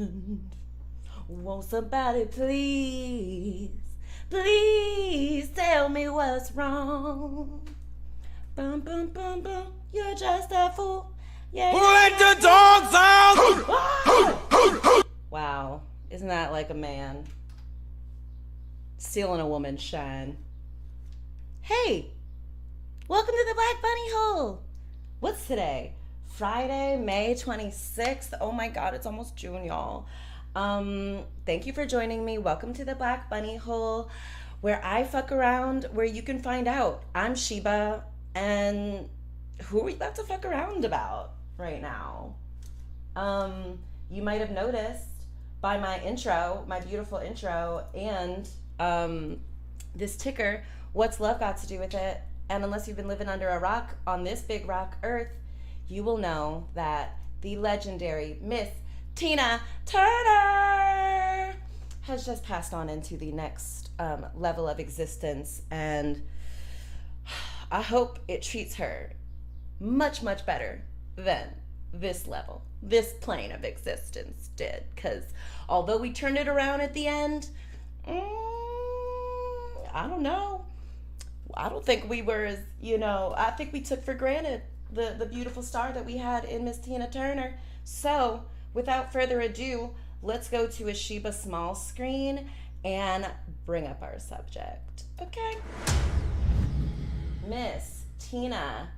end. Won't somebody please, please tell me what's wrong? Bum, bum, bum, bum, you're just a fool. Yeah, Let the dogs out! wow, isn't that like a man stealing a woman's shine? Hey, welcome to the Black Bunny Hole. What's today? Friday, May 26th. Oh my God, it's almost June, y'all. Thank you for joining me. Welcome to the Black Bunny Hole, where I fuck around, where you can find out. I'm Sheba, and who are we about to fuck around about right now? You might have noticed by my intro, my beautiful intro, and this ticker, what's love got to do with it? And unless you've been living under a rock on this big rock earth, you will know that the legendary Miss Tina Turner has just passed on into the next level of existence, and I hope it treats her much, much better than this level, this plane of existence did. Because although we turned it around at the end, I don't know. I don't think we were as, I think we took for granted the beautiful star that we had in Miss Tina Turner. So, without further ado, let's go to a Sheba small screen and bring up our subject. Okay. Miss Tina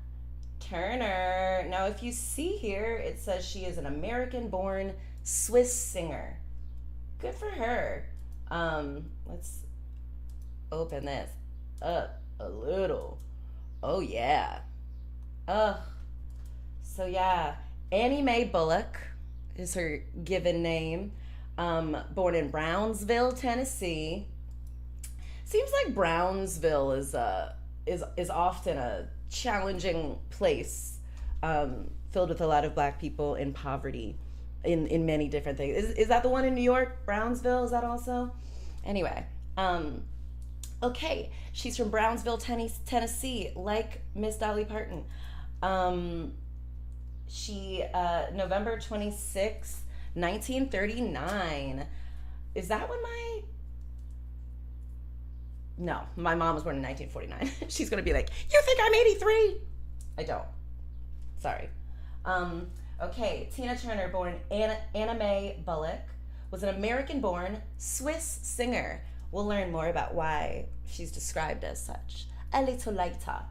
Turner. Now, if you see here, it says she is an American-born Swiss singer. Good for her. Let's open this up a little. Oh, yeah. So, yeah. Annie Mae Bullock is her given name. Born in Brownsville, Tennessee. Seems like Brownsville is often a challenging place, filled with a lot of Black people in poverty, in many different things. Is that the one in New York? Brownsville? Is that also? Anyway, okay. She's from Brownsville, Tennessee, like Miss Dolly Parton. She November 26th, 1939. Is that when No, my mom was born in 1949. She's gonna be like, you think I'm 83? I don't. Sorry. Okay, Tina Turner, born Anna Mae Bullock, was an American-born Swiss singer. We'll learn more about why she's described as such a little later.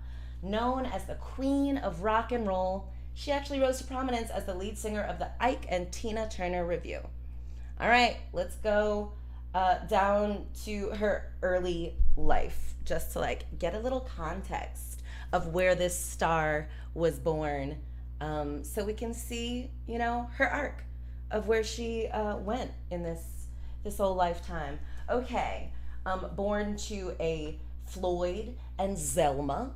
Known as the Queen of Rock and Roll, she actually rose to prominence as the lead singer of the Ike and Tina Turner Revue. All right, let's go down to her early life, just to get a little context of where this star was born, so we can see, her arc of where she went in this whole lifetime. Okay, born to a Floyd and Zelma.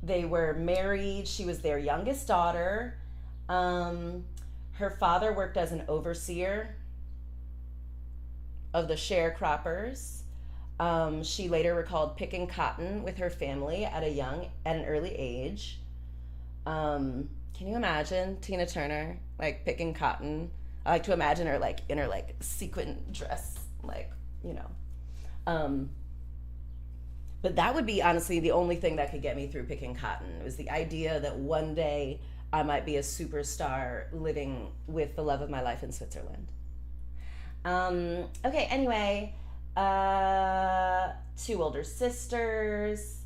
They were married. She was their youngest daughter. Her father worked as an overseer of the sharecroppers. She later recalled picking cotton with her family at an early age. Can you imagine Tina Turner picking cotton? I like to imagine her in her sequin dress, But that would be honestly the only thing that could get me through picking cotton. It was the idea that one day I might be a superstar living with the love of my life in Switzerland. Okay, anyway, 2 older sisters.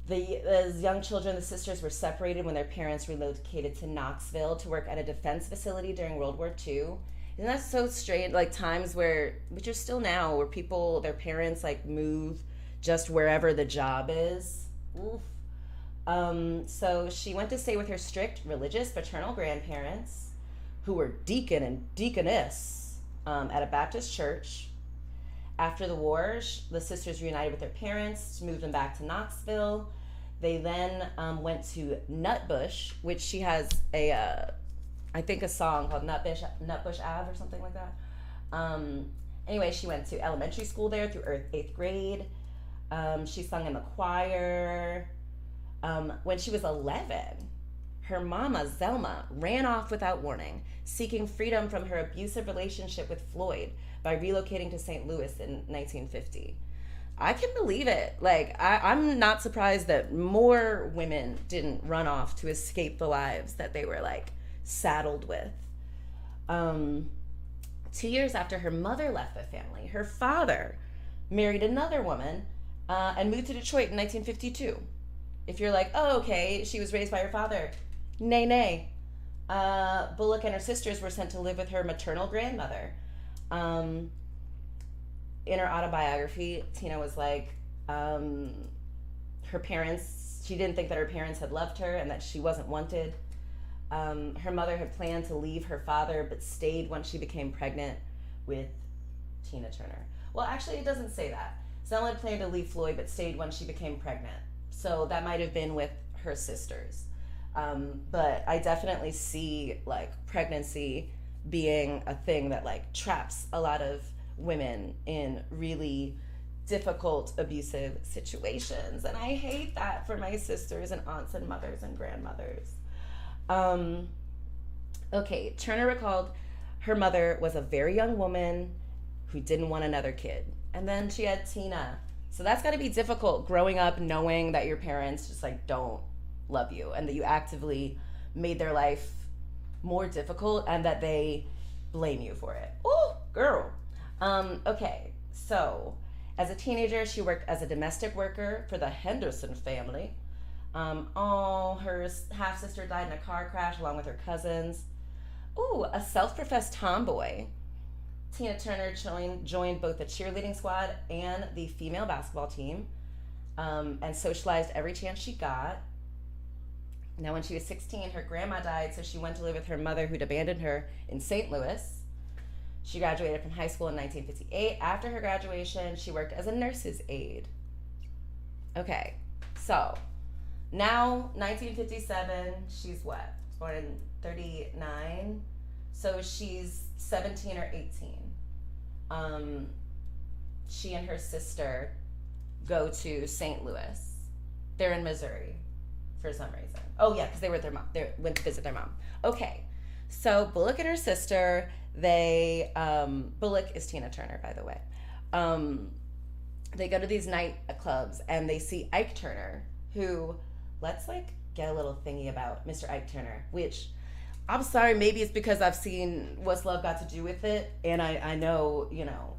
As young children, the sisters were separated when their parents relocated to Knoxville to work at a defense facility during World War II. Isn't that so strange? Times which are still now, where people, their parents, move just wherever the job is. Oof. So she went to stay with her strict religious paternal grandparents, who were deacon and deaconess at a Baptist church. After the war, the sisters reunited with their parents, moved them back to Knoxville. They then went to Nutbush, which she has I think a song called Nutbush Ave or something like that. Anyway, she went to elementary school there through 8th grade. She sung in the choir. When she was 11, her mama, Zelma, ran off without warning, seeking freedom from her abusive relationship with Floyd by relocating to St. Louis in 1950. I can believe it. Like, I'm not surprised that more women didn't run off to escape the lives that they were, like, saddled with. 2 years after her mother left the family, her father married another woman and moved to Detroit in 1952. If you're like, oh, okay, she was raised by her father. Nay, nay. Bullock and her sisters were sent to live with her maternal grandmother. In her autobiography, Tina was like, her parents, she didn't think that her parents had loved her and that she wasn't wanted. Her mother had planned to leave her father, but stayed once she became pregnant with Tina Turner. Well, actually, it doesn't say that. Zelma had planned to leave Floyd, but stayed once she became pregnant. So that might have been with her sisters. But I definitely see, like, pregnancy being a thing that, like, traps a lot of women in really difficult, abusive situations. And I hate that for my sisters and aunts and mothers and grandmothers. Okay, Turner recalled her mother was a very young woman who didn't want another kid. And then she had Tina. So that's got to be difficult growing up knowing that your parents just, like, don't love you and that you actively made their life more difficult and that they blame you for it. Ooh, girl. Okay, so as a teenager, she worked as a domestic worker for the Henderson family. Her half-sister died in a car crash along with her cousins. Ooh, a self-professed tomboy. Tina Turner joined both the cheerleading squad and the female basketball team, and socialized every chance she got. Now, when she was 16, her grandma died, so she went to live with her mother, who'd abandoned her, in St. Louis. She graduated from high school in 1958. After her graduation, she worked as a nurse's aide. Okay, so now 1957, she's what? Born in 39, so she's 17 or 18. She and her sister go to St. Louis. They're in Missouri for some reason. Oh yeah, because they were with their mom. They went to visit their mom. Okay, so Bullock and her sister, they Bullock is Tina Turner, by the way. They go to these night clubs and they see Ike Turner, who, let's like get a little thingy about Mr. Ike Turner, which I'm sorry, maybe it's because I've seen What's Love Got to Do with It, and I know, you know,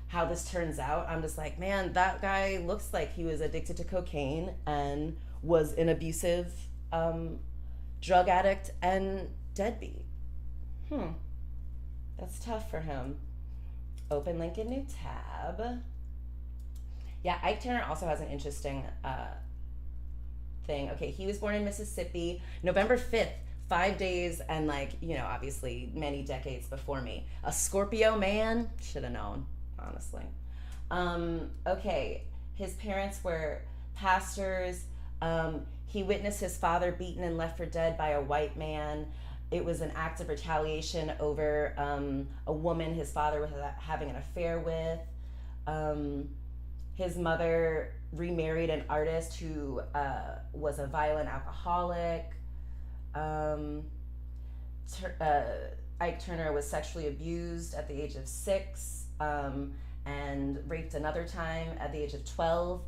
how this turns out. I'm just like, man, that guy looks like he was addicted to cocaine and was an abusive drug addict and deadbeat. That's tough for him. Open link in new tab. Yeah, Ike Turner also has an interesting thing. Okay, he was born in Mississippi, November 5th, 5 days and, like, you know, obviously many decades before me. A Scorpio man, should have known, honestly. Okay, his parents were pastors. He witnessed his father beaten and left for dead by a white man. It was an act of retaliation over a woman his father was having an affair with. His mother remarried an artist who was a violent alcoholic. Ike Turner was sexually abused at the age of 6 and raped another time at the age of 12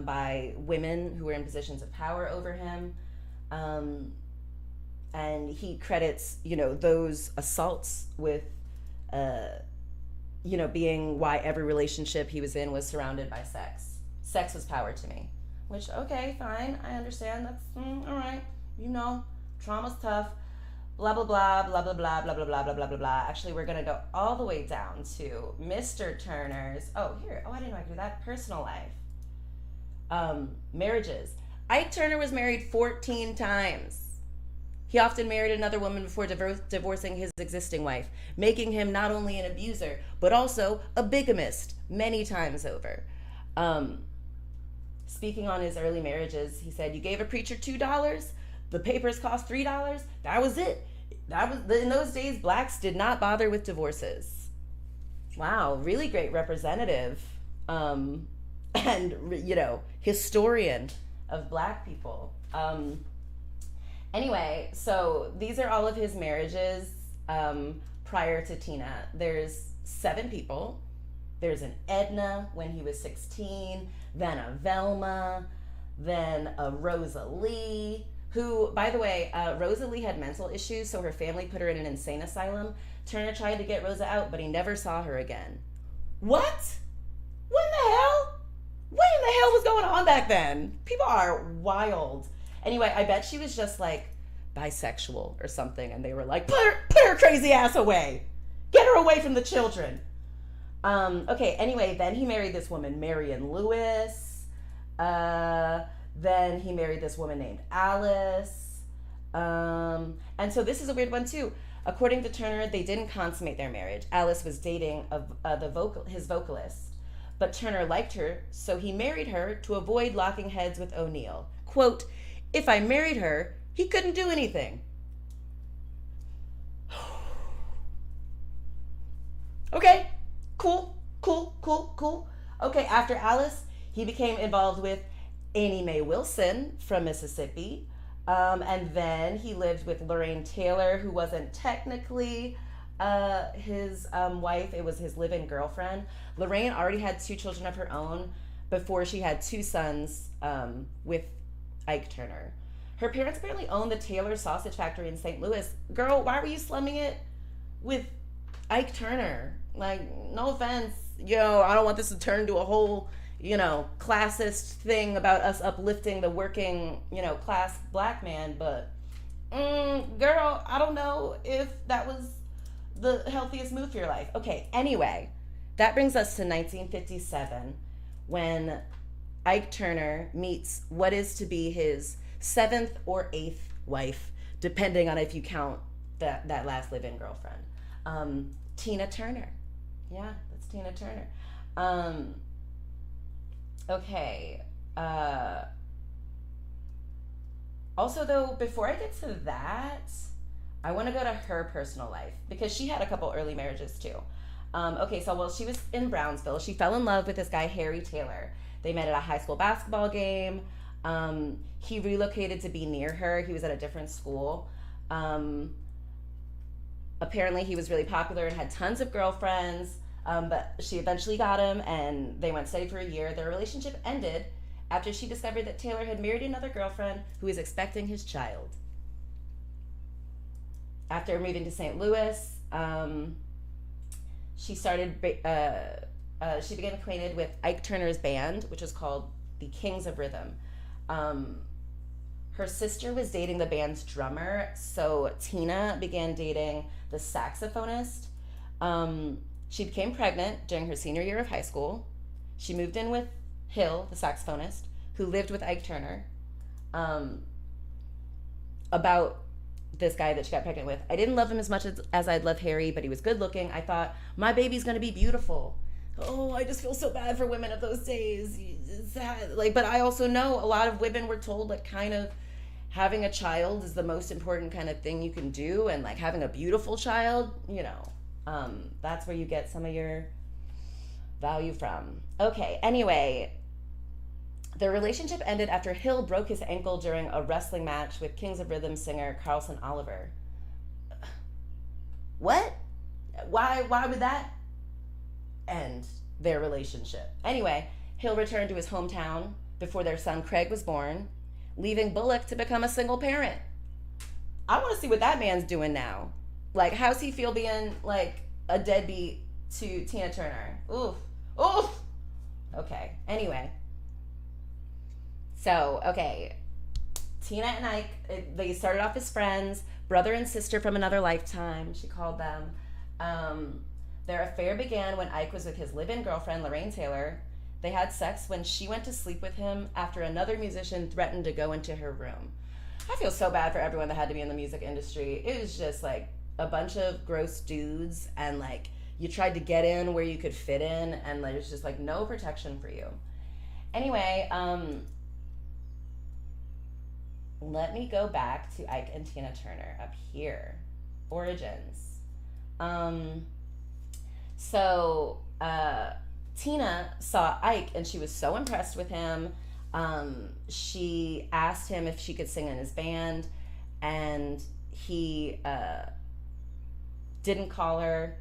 by women who were in positions of power over him. And he credits, you know, those assaults with, you know, being why every relationship he was in was surrounded by sex. Sex was power to me. Which, okay, fine, I understand. That's all right. You know, trauma's tough. Blah, blah, blah, blah, blah, blah, blah, blah, blah, blah, blah, blah, blah. Actually, we're going to go all the way down to Mr. Turner's, I didn't know I could do that, personal life. Marriages. Ike Turner was married 14 times. He often married another woman before divorcing his existing wife, making him not only an abuser, but also a bigamist many times over. Speaking on his early marriages, he said, "You gave a preacher $2, the papers cost $3, that was it. In those days, blacks did not bother with divorces." Wow, really great representative and, you know, historian of black people. Anyway, so these are all of his marriages prior to Tina. There's 7 people. There's an Edna when he was 16, then a Velma, then a Rosalie, who, by the way, Rosalie had mental issues, so her family put her in an insane asylum. Turner tried to get Rosa out, but he never saw her again. What? What in the hell? What in the hell was going on back then? People are wild. Anyway, I bet she was just like bisexual or something, and they were like, put her crazy ass away. Get her away from the children. Okay, anyway, then he married this woman, Marion Lewis. Then he married this woman named Alice. And so this is a weird one too. According to Turner, they didn't consummate their marriage. Alice was dating his vocalist, but Turner liked her, so he married her to avoid locking heads with O'Neill. Quote, if I married her, he couldn't do anything. Okay, cool. Okay, after Alice, he became involved with Annie Mae Wilson from Mississippi. And then he lived with Lorraine Taylor, who wasn't technically his wife. It was his live-in girlfriend. Lorraine already had 2 children of her own before she had 2 sons with Ike Turner. Her parents apparently owned the Taylor Sausage Factory in St. Louis. Girl, why were you slumming it with Ike Turner? Like, no offense, I don't want this to turn into a whole, classist thing about us uplifting the working, class black man, but, girl, I don't know if that was the healthiest move for your life. Okay, anyway, that brings us to 1957, when Ike Turner meets what is to be his 7th or 8th wife, depending on if you count that last live-in girlfriend, Tina Turner. Yeah, that's Tina Turner. Okay. Also, though, before I get to that, I want to go to her personal life, because she had a couple early marriages too. Okay, so while she was in Brownsville, she fell in love with this guy, Harry Taylor. They met at a high school basketball game. He relocated to be near her. He was at a different school. Apparently he was really popular and had tons of girlfriends, but she eventually got him, and they went steady for a year. Their relationship ended after she discovered that Taylor had married another girlfriend who was expecting his child. After moving to St. Louis, she began acquainted with Ike Turner's band, which was called the Kings of Rhythm. Her sister was dating the band's drummer, so Tina began dating the saxophonist. She became pregnant during her senior year of high school. She moved in with Hill, the saxophonist, who lived with Ike Turner. About this guy that she got pregnant with. I didn't love him as much as I'd love Harry, but he was good looking. I thought, my baby's gonna be beautiful. Oh, I just feel so bad for women of those days. But I also know a lot of women were told kind of having a child is the most important kind of thing you can do, and having a beautiful child, that's where you get some of your value from. Okay, anyway, their relationship ended after Hill broke his ankle during a wrestling match with Kings of Rhythm singer Carlson Oliver. What? Why would that end their relationship? Anyway, Hill returned to his hometown before their son Craig was born, leaving Bullock to become a single parent. I want to see what that man's doing now. How's he feel being a deadbeat to Tina Turner? Oof. Okay, anyway. So, okay, Tina and Ike, they started off as friends, brother and sister from another lifetime, she called them. Their affair began when Ike was with his live-in girlfriend, Lorraine Taylor. They had sex when she went to sleep with him after another musician threatened to go into her room. I feel so bad for everyone that had to be in the music industry. It was just a bunch of gross dudes, and you tried to get in where you could fit in, and there's just no protection for you. Anyway, let me go back to Ike and Tina Turner up here. Origins. Tina saw Ike and she was so impressed with him. She asked him if she could sing in his band. and he didn't call her.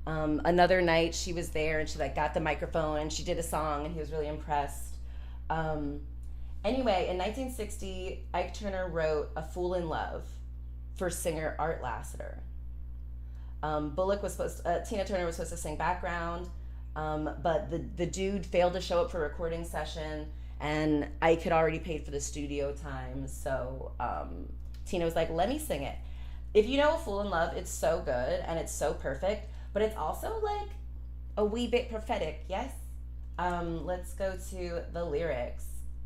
Another night she was there and she like got the microphone and she did a song and he was really impressed. Um, anyway, in 1960, Ike Turner wrote "A Fool in Love" for singer Art Lassiter. Tina Turner was supposed to sing background, but the dude failed to show up for a recording session, and Ike had already paid for the studio time, so Tina was like, "Let me sing it." If you know "A Fool in Love," it's so good and it's so perfect, but it's also like a wee bit prophetic. Yes. Let's go to the lyrics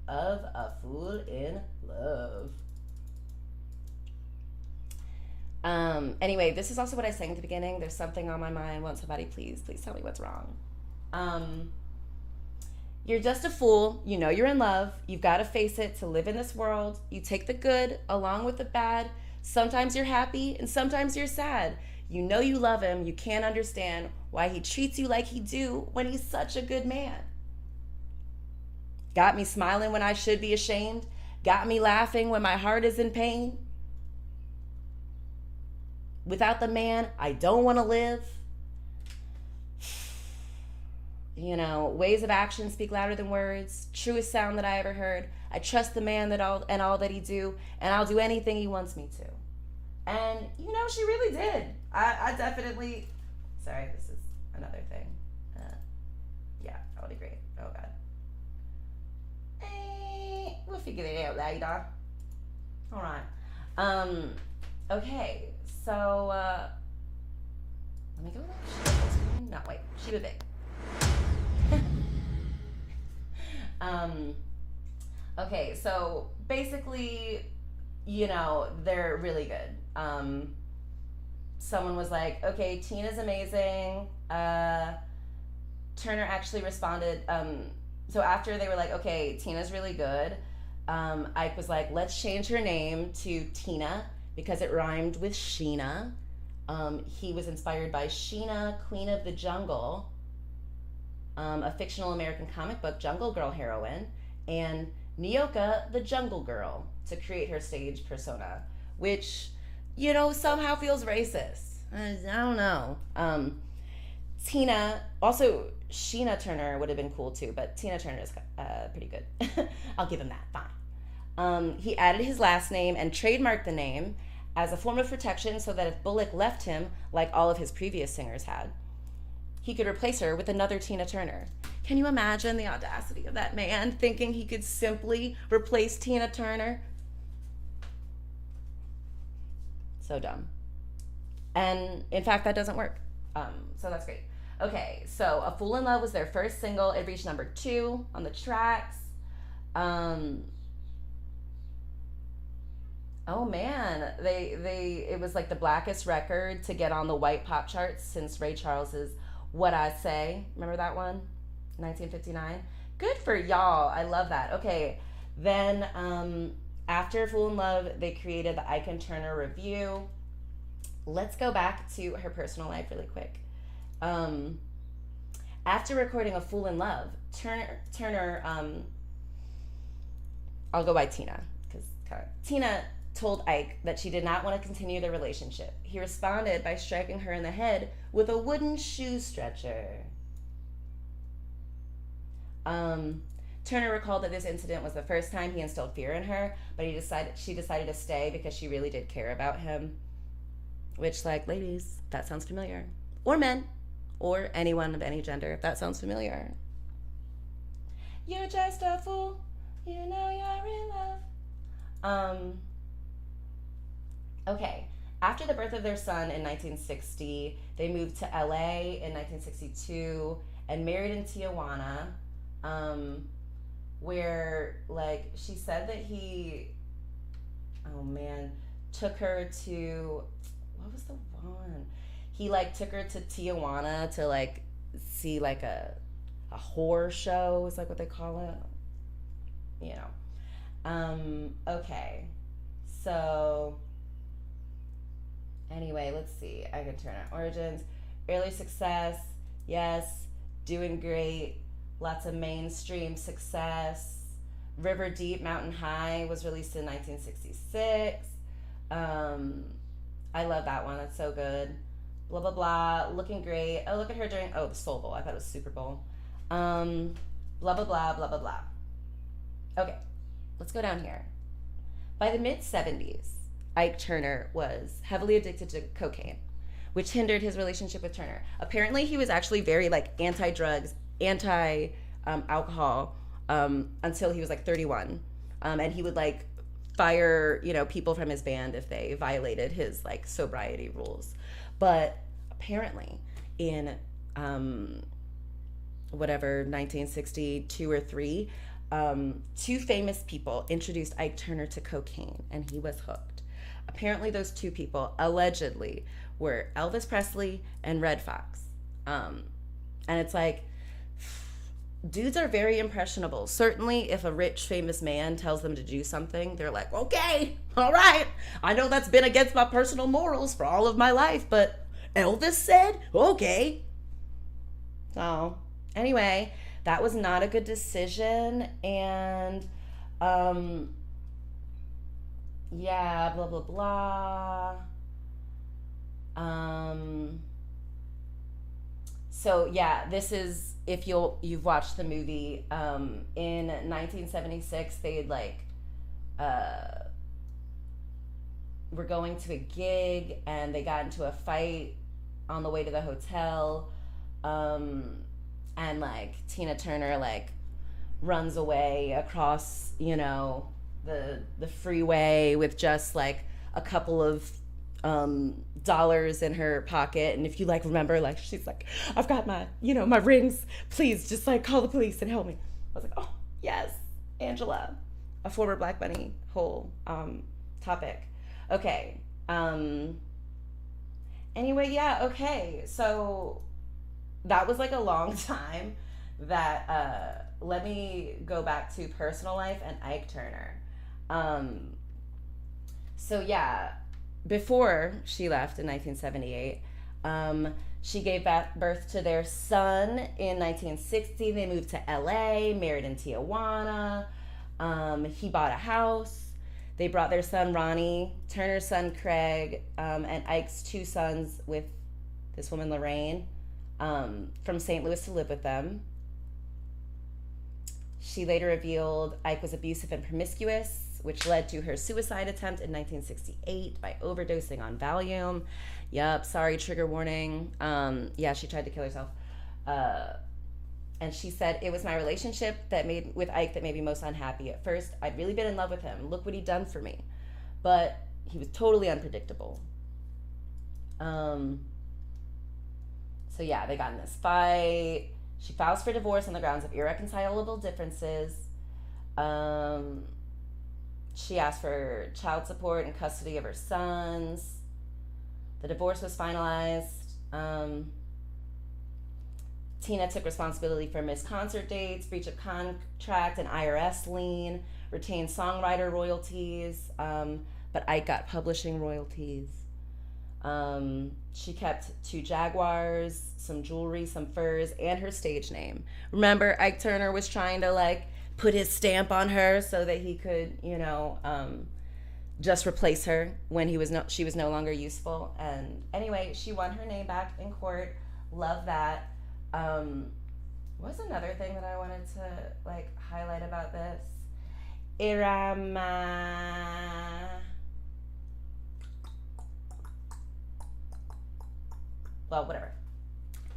of "A Fool in Love." Anyway, this is also what I sang at the beginning. There's something on my mind. Won't somebody please tell me what's wrong? You're just a fool. You know you're in love. You've got to face it to live in this world. You take the good along with the bad. Sometimes you're happy and sometimes you're sad. You know you love him. You can't understand why he treats you like he do when he's such a good man. Got me smiling when I should be ashamed. Got me laughing when my heart is in pain. Without the man, I don't want to live. You know, ways of action speak louder than words. Truest sound that I ever heard. I trust the man and all that he do, and I'll do anything he wants me to. And, you know, she really did. I definitely... Sorry, this is another thing. Yeah, that would be great. Oh, God. We'll figure it out later. All right. Okay, so, let me go to Sheba. No, wait. Sheba Big. Okay, so basically, you know, they're really good. Someone was like, okay, Tina's amazing. Turner actually responded, so after they were like, okay, Tina's really good, Ike was like, let's change her name to Tina because it rhymed with Sheena. He was inspired by Sheena, Queen of the Jungle, a fictional American comic book Jungle Girl heroine, and Nyoka, the Jungle Girl, to create her stage persona, which, you know, somehow feels racist. I don't know. Tina, also Sheena Turner would have been cool too, but Tina Turner is pretty good. I'll give him that, fine. He added his last name and trademarked the name as a form of protection so that if Bullock left him, like all of his previous singers had, he could replace her with another Tina Turner. Can you imagine the audacity of that man thinking he could simply replace Tina Turner? So dumb. And in fact, that doesn't work. So that's great. Okay, so "A Fool in Love" was their first single. It reached number 2 on the tracks. Oh man, it was like the blackest record to get on the white pop charts since Ray Charles's "What I Say." Remember that one? 1959. Good for y'all. I love that. Okay, then after "Fool in Love," they created the Ike and Turner Review. Let's go back to her personal life really quick. After recording "A Fool in Love," Turner I'll go by Tina because Tina told Ike that she did not want to continue the relationship. He responded by striking her in the head with a wooden shoe stretcher. Turner recalled that this incident was the first time he instilled fear in her, but she decided to stay because she really did care about him. Which, like, ladies, that sounds familiar. Or men. Or anyone of any gender, if that sounds familiar. You're just a fool. You know you're in love. Okay. After the birth of their son in 1960, they moved to LA in 1962 and married in Tijuana, where, like, she said that he, oh man, took her to, what was the one? He, like, took her to Tijuana to, like, see, like, a horror show is, like, what they call it. You know. Okay. So, anyway, let's see. I can turn on origins. Early success. Yes. Doing great. Lots of mainstream success. River Deep, Mountain High was released in 1966. I love that one. That's so good. Blah blah blah. Looking great. Oh, look at her during the Soul Bowl. I thought it was Super Bowl. Blah blah blah blah blah blah. Okay, let's go down here. By the mid 70s, Ike Turner was heavily addicted to cocaine, which hindered his relationship with Turner. Apparently, he was actually very like anti-drugs, anti-alcohol until he was like 31, and he would like fire people from his band if they violated his like sobriety rules. But apparently, in whatever 1962 or three, two famous people introduced Ike Turner to cocaine, and he was hooked. Apparently, those two people allegedly were Elvis Presley and Red Fox. And it's like, dudes are very impressionable. Certainly, if a rich, famous man tells them to do something, they're like, okay, all right. I know that's been against my personal morals for all of my life, but Elvis said, okay. So, anyway, that was not a good decision. And, yeah, blah, blah, blah. So yeah, this is, if you've watched the movie, in 1976 they'd like were going to a gig and they got into a fight on the way to the hotel, and like Tina Turner like runs away across the freeway with just like a couple of dollars in her pocket. And if you like remember, like she's like, I've got my my rings, please just like call the police and help me. I was like, oh yes, Angela, a former Black Bunny whole topic. Okay, anyway, yeah, okay, so that was like a long time. That let me go back to personal life and Ike Turner. So yeah, before she left in 1978, she gave birth to their son in 1960. They moved to LA, married in Tijuana. He bought a house. They brought their son Ronnie, Turner's son Craig, and Ike's two sons with this woman Lorraine, from St. Louis to live with them. She later revealed Ike was abusive and promiscuous, which led to her suicide attempt in 1968 by overdosing on Valium. Yup, sorry, trigger warning. Yeah, she tried to kill herself. And she said, it was my relationship with Ike that made me most unhappy. At first, I'd really been in love with him. Look what he'd done for me. But he was totally unpredictable. So yeah, they got in this fight. She files for divorce on the grounds of irreconcilable differences. She asked for child support and custody of her sons. The divorce was finalized. Tina took responsibility for missed concert dates, breach of contract, an IRS lien, retained songwriter royalties, but Ike got publishing royalties. She kept 2 Jaguars, some jewelry, some furs, and her stage name. Remember, Ike Turner was trying to like put his stamp on her so that he could, just replace her when she was no longer useful. And anyway, she won her name back in court. Love that. What was another thing that I wanted to like highlight about this? Well, whatever.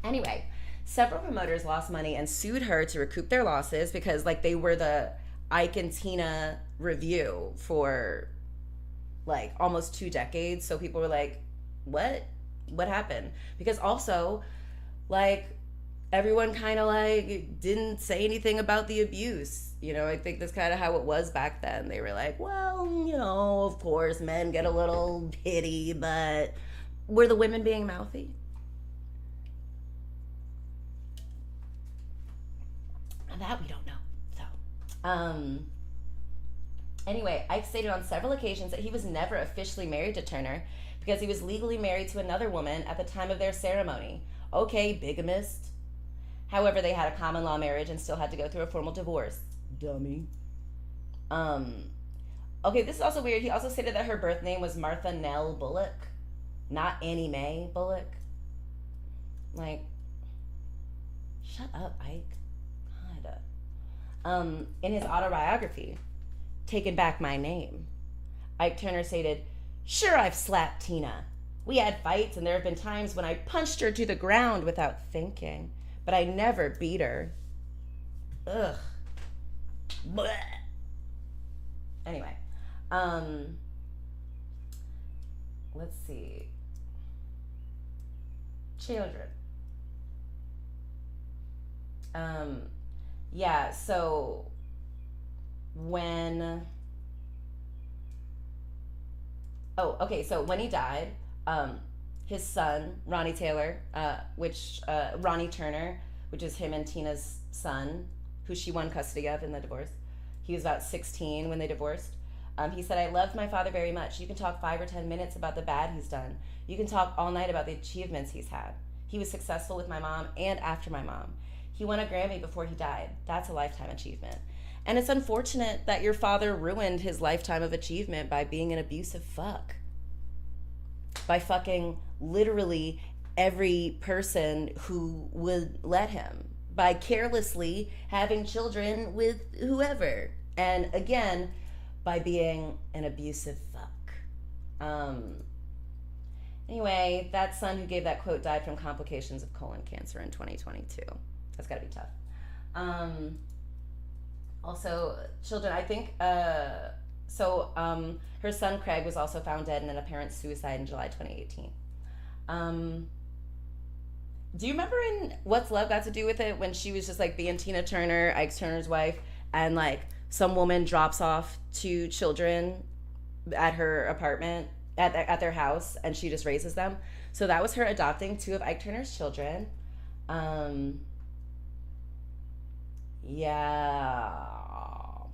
Anyway, several promoters lost money and sued her to recoup their losses because like they were the Ike and Tina review for like almost 2 decades. So people were like, what happened? Because also like everyone kind of like didn't say anything about the abuse. I think that's kind of how it was back then. They were like, well, of course men get a little pity, but were the women being mouthy? That we don't know. So, anyway, Ike stated on several occasions that he was never officially married to Turner because he was legally married to another woman at the time of their ceremony. Okay, bigamist. However, they had a common law marriage and still had to go through a formal divorce. Dummy. Okay, this is also weird. He also stated that her birth name was Martha Nell Bullock, not Annie Mae Bullock. Like, shut up, Ike. God. In his autobiography, Taking Back My Name, Ike Turner stated, "Sure, I've slapped Tina. We had fights, and there have been times when I punched her to the ground without thinking, but I never beat her." Ugh. Blech. Anyway, let's see. Children. Yeah, so when so when he died, his son Ronnie Taylor, Ronnie Turner, which is him and Tina's son, who she won custody of in the divorce. He was about 16 when they divorced. He said, "I loved my father very much. You can talk 5 or 10 minutes about the bad he's done. You can talk all night about the achievements he's had. He was successful with my mom and after my mom. He won a Grammy before he died. That's a lifetime achievement." And it's unfortunate that your father ruined his lifetime of achievement by being an abusive fuck. By fucking literally every person who would let him. By carelessly having children with whoever. And again, by being an abusive fuck. Anyway, that son who gave that quote died from complications of colon cancer in 2022. That's gotta be tough. Also, children, I think, her son Craig was also found dead in an apparent suicide in July 2018. Do you remember in What's Love Got to Do with It when she was just like being Tina Turner, Ike Turner's wife, and like some woman drops off 2 children at her apartment, at their house, and she just raises them? So that was her adopting 2 of Ike Turner's children. Yeah.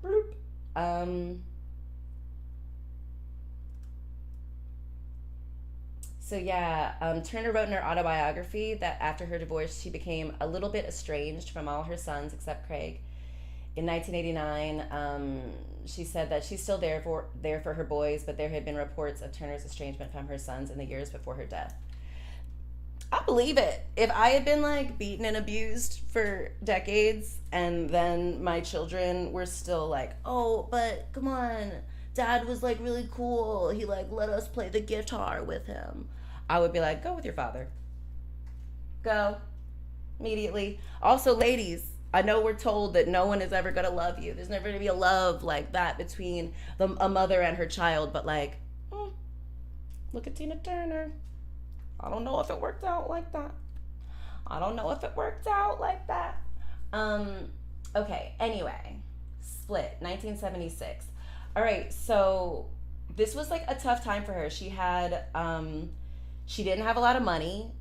Bloop. Turner wrote in her autobiography that after her divorce, she became a little bit estranged from all her sons except Craig. In 1989, she said that she's still there for her boys, but there had been reports of Turner's estrangement from her sons in the years before her death. I believe it. If I had been like beaten and abused for decades, and then my children were still like, "Oh, but come on, Dad was like really cool. He like let us play the guitar with him," I would be like, "Go with your father. Go immediately." Also, ladies, I know we're told that no one is ever gonna love you. There's never gonna be a love like that between a mother and her child. But like, look at Tina Turner. I don't know if it worked out like that. Okay, anyway. Split, 1976. All right, so this was like a tough time for her. She had, she didn't have a lot of money.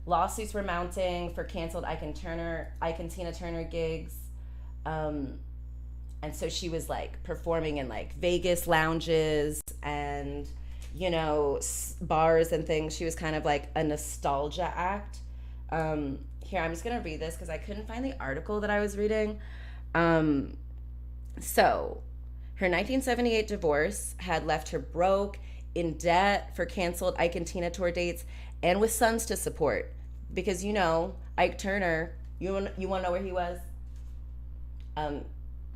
Lawsuits were mounting for canceled Ike and Tina Turner gigs. And so she was like performing in like Vegas lounges and, bars and things. She was kind of like a nostalgia act. Here, I'm just going to read this because I couldn't find the article that I was reading. So, her 1978 divorce had left her broke, in debt for canceled Ike and Tina tour dates, and with sons to support. Because, Ike Turner, you want to know where he was?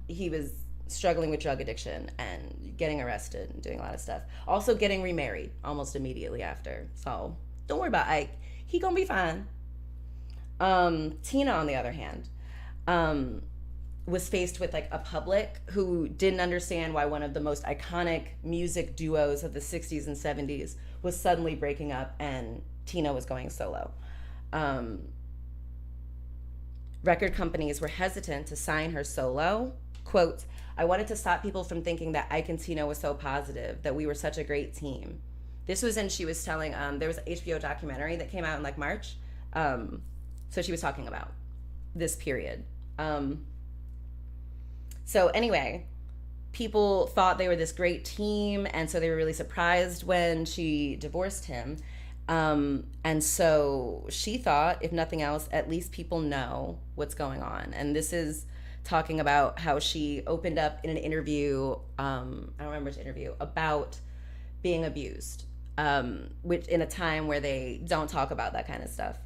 He was struggling with drug addiction and getting arrested and doing a lot of stuff. Also getting remarried almost immediately after. So don't worry about Ike. He gonna be fine. Tina, on the other hand, was faced with like a public who didn't understand why one of the most iconic music duos of the 60s and 70s was suddenly breaking up and Tina was going solo. Record companies were hesitant to sign her solo. Quote, "I wanted to stop people from thinking that Ike and Tina was so positive, that we were such a great team." This was she was telling, there was an HBO documentary that came out in like March. So she was talking about this period. So anyway, people thought they were this great team, and so they were really surprised when she divorced him. And so she thought, if nothing else, at least people know what's going on. And this is talking about how she opened up in an interview, I don't remember which interview, about being abused, which in a time where they don't talk about that kind of stuff.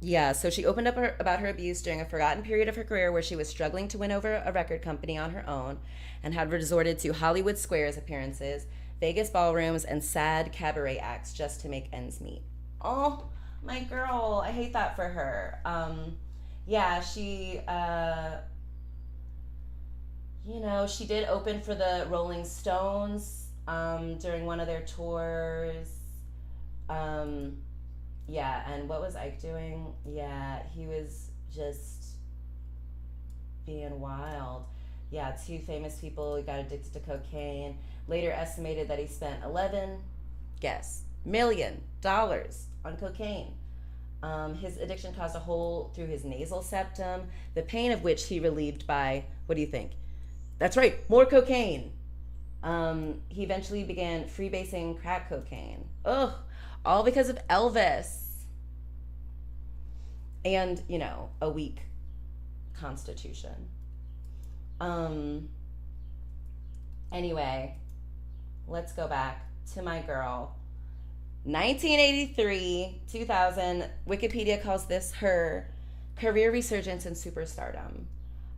Yeah, so she opened up about her abuse during a forgotten period of her career where she was struggling to win over a record company on her own and had resorted to Hollywood Squares appearances, Vegas ballrooms, and sad cabaret acts just to make ends meet. Oh, my girl, I hate that for her. Yeah, she did open for the Rolling Stones during one of their tours. Um, yeah, and what was Ike doing? Yeah, he was just being wild. Yeah, two famous people got addicted to cocaine. Later estimated that he spent 11, guess, $1 million on cocaine. His addiction caused a hole through his nasal septum, the pain of which he relieved by, what do you think? That's right, more cocaine. He eventually began freebasing crack cocaine. Ugh, all because of Elvis. And, a weak constitution. Anyway, let's go back to my girl. 1983, 2000, Wikipedia calls this her career resurgence in superstardom.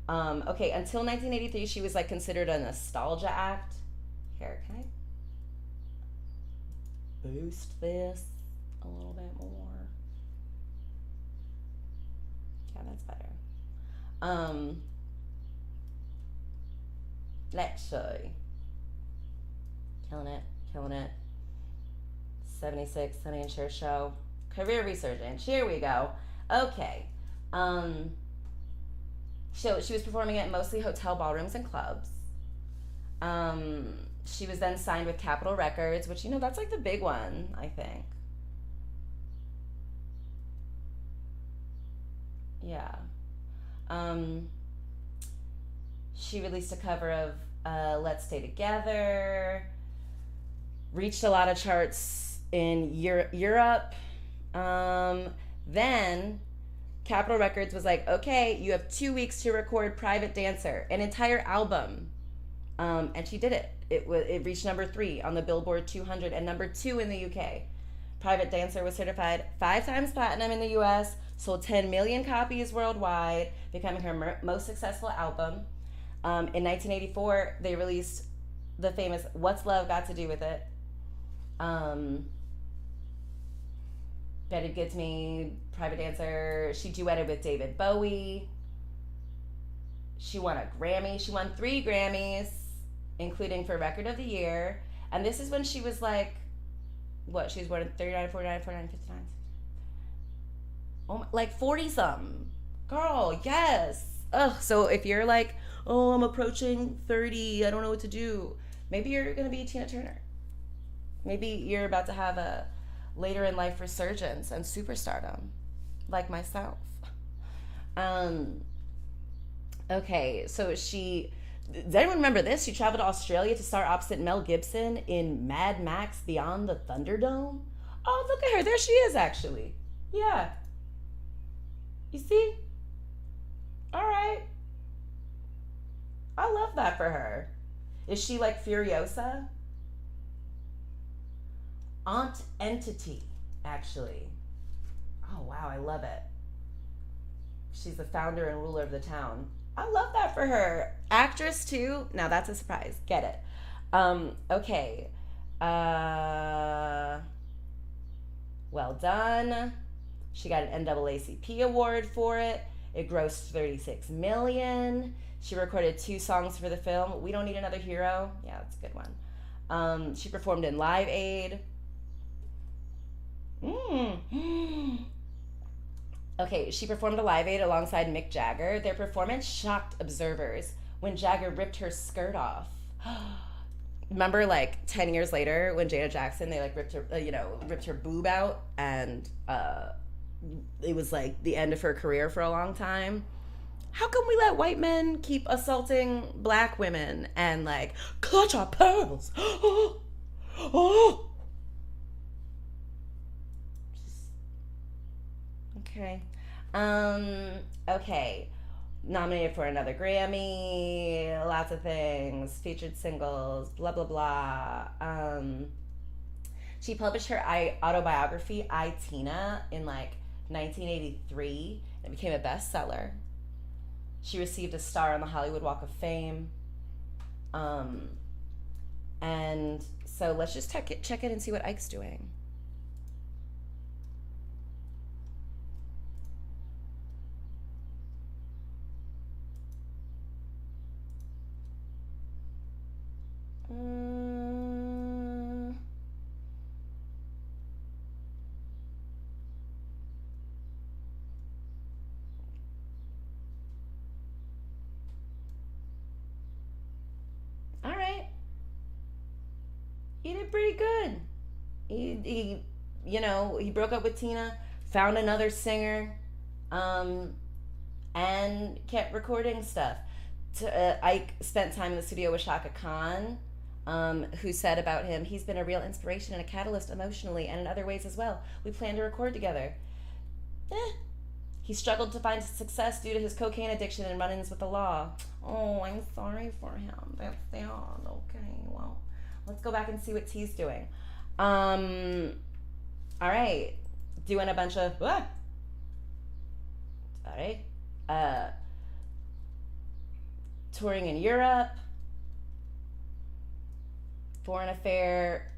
Okay, until 1983, she was like considered a nostalgia act. Here, can I boost this a little bit more? Yeah, that's better. Let's see. Killing it. 76, Sonny and Cher show. Career resurgence. Here we go. Okay. So she was performing at mostly hotel ballrooms and clubs. She was then signed with Capitol Records, which, that's like the big one, I think. Yeah. She released a cover of Let's Stay Together, reached a lot of charts in Europe. Then Capitol Records was like, okay, you have 2 weeks to record Private Dancer, an entire album. And she did it. It reached number 3 on the Billboard 200 and number 2 in the UK. Private Dancer was certified 5 times platinum in the US, sold 10 million copies worldwide, becoming her most successful album. In 1984, they released the famous What's Love Got to Do with It? Betty Gives Me, Private Dancer. She duetted with David Bowie. She won a Grammy. She won 3 Grammys, including for Record of the Year. And this is when she was like, what? She was born in 39, 49, 49, 59. Oh, like 40-something. Girl, yes. Ugh, so if you're like, oh, I'm approaching 30, I don't know what to do. Maybe you're going to be Tina Turner. Maybe you're about to have a later in life resurgence and superstardom, like myself. Okay, so does anyone remember this? She traveled to Australia to star opposite Mel Gibson in Mad Max Beyond the Thunderdome. Oh, look at her. There she is, actually. Yeah. You see? All right. I love that for her. Is she like Furiosa? Aunt Entity, actually. Oh, wow, I love it. She's the founder and ruler of the town. I love that for her. Actress, too. Now, that's a surprise. Get it. Okay. Well done. She got an NAACP award for it. It grossed $36 million. She recorded 2 songs for the film. We Don't Need Another Hero. Yeah, that's a good one. She performed in Live Aid. Okay, she performed a Live Aid alongside Mick Jagger. Their performance shocked observers when Jagger ripped her skirt off. Remember, like 10 years later, when Janet Jackson, they like ripped her boob out, and it was like the end of her career for a long time. How come we let white men keep assaulting black women and like clutch our pearls? Okay. Um, okay. Nominated for another Grammy, lots of things, featured singles, blah blah blah. She published her autobiography, I Tina, in like 1983. It became a bestseller. She received a star on the Hollywood Walk of Fame. Um, and so let's just check it and see what Ike's doing. Mm, all right, he did pretty good. He broke up with Tina, found another singer, um, and kept recording stuff. Ike spent time in the studio with Shaka Khan, who said about him, he's been a real inspiration and a catalyst emotionally and in other ways as well. We plan to record together. Eh. He struggled to find success due to his cocaine addiction and run-ins with the law. Oh, I'm sorry for him. That's sad. Okay, well, let's go back and see what T's doing. All right. Doing a bunch of... All right. Touring in Europe. Foreign Affair...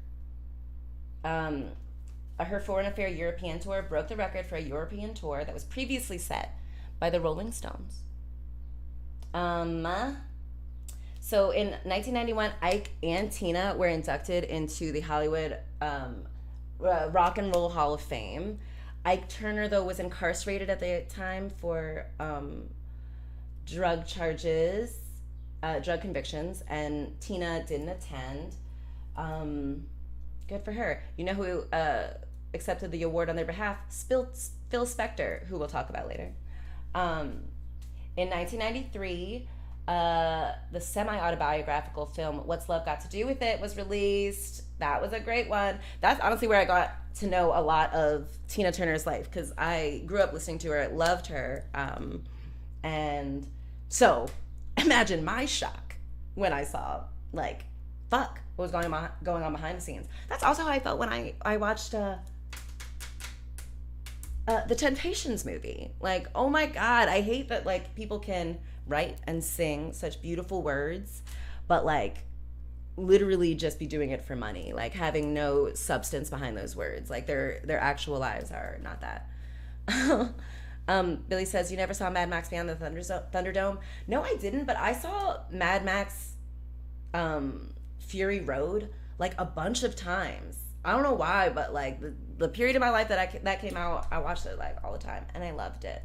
her Foreign Affair European tour broke the record for a European tour that was previously set by the Rolling Stones. So in 1991, Ike and Tina were inducted into the Hollywood Rock and Roll Hall of Fame. Ike Turner, though, was incarcerated at the time for drug charges, drug convictions, and Tina didn't attend. Good for her. You know who accepted the award on their behalf? Phil Spector, who we'll talk about later. In 1993, the semi-autobiographical film What's Love Got to Do with It was released. That was a great one. That's honestly where I got to know a lot of Tina Turner's life, because I grew up listening to her, loved her. And so imagine my shock when I saw, like, fuck, what was going on behind the scenes. That's also how I felt when I watched the Temptations movie. Like, oh my God, I hate that, like, people can write and sing such beautiful words, but, like, literally just be doing it for money, like having no substance behind those words. Like, their actual lives are not that. Billy says, you never saw Mad Max Beyond the Thunderdome? No, I didn't, but I saw Mad Max Fury Road like a bunch of times. I don't know why, but like the period of my life that came out, I watched it like all the time and I loved it.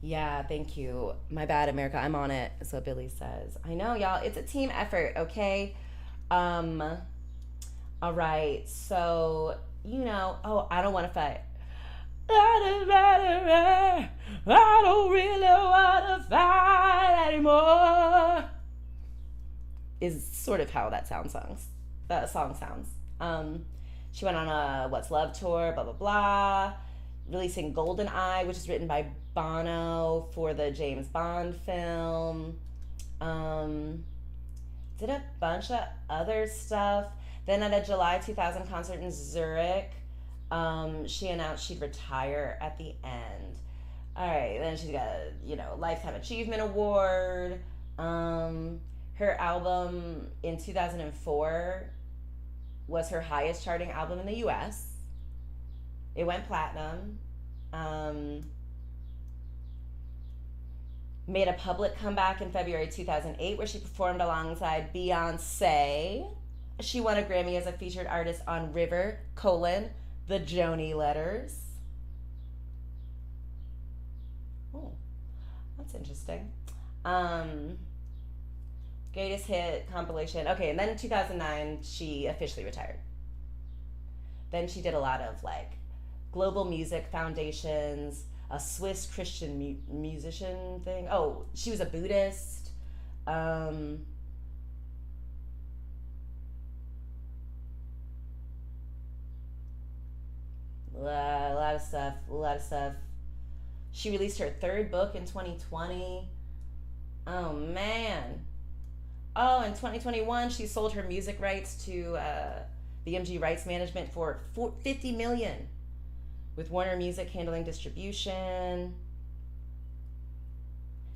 Yeah, thank you. My bad, America. I'm on it. So Billy says, I know, y'all. It's a team effort, okay? All right. So, I don't want to fight. I don't really want to fight anymore. Is sort of how that song sounds. She went on a What's Love tour, blah, blah, blah. Releasing Golden Eye, which is written by Bono for the James Bond film. Did a bunch of other stuff. Then at a July 2000 concert in Zurich, she announced she'd retire at the end. All right, then she got a Lifetime Achievement Award. Her album in 2004 was her highest charting album in the U.S. It went platinum. Made a public comeback in February 2008 where she performed alongside Beyonce. She won a Grammy as a featured artist on River, the Joni Letters. Oh, that's interesting. Greatest hit compilation. Okay, and then in 2009, she officially retired. Then she did a lot of like global music foundations, a Swiss Christian musician thing. Oh, she was a Buddhist. A lot of stuff. A lot of stuff. She released her third book in 2020. Oh, man. Oh, in 2021, she sold her music rights to BMG Rights Management for $50 million, with Warner Music handling distribution.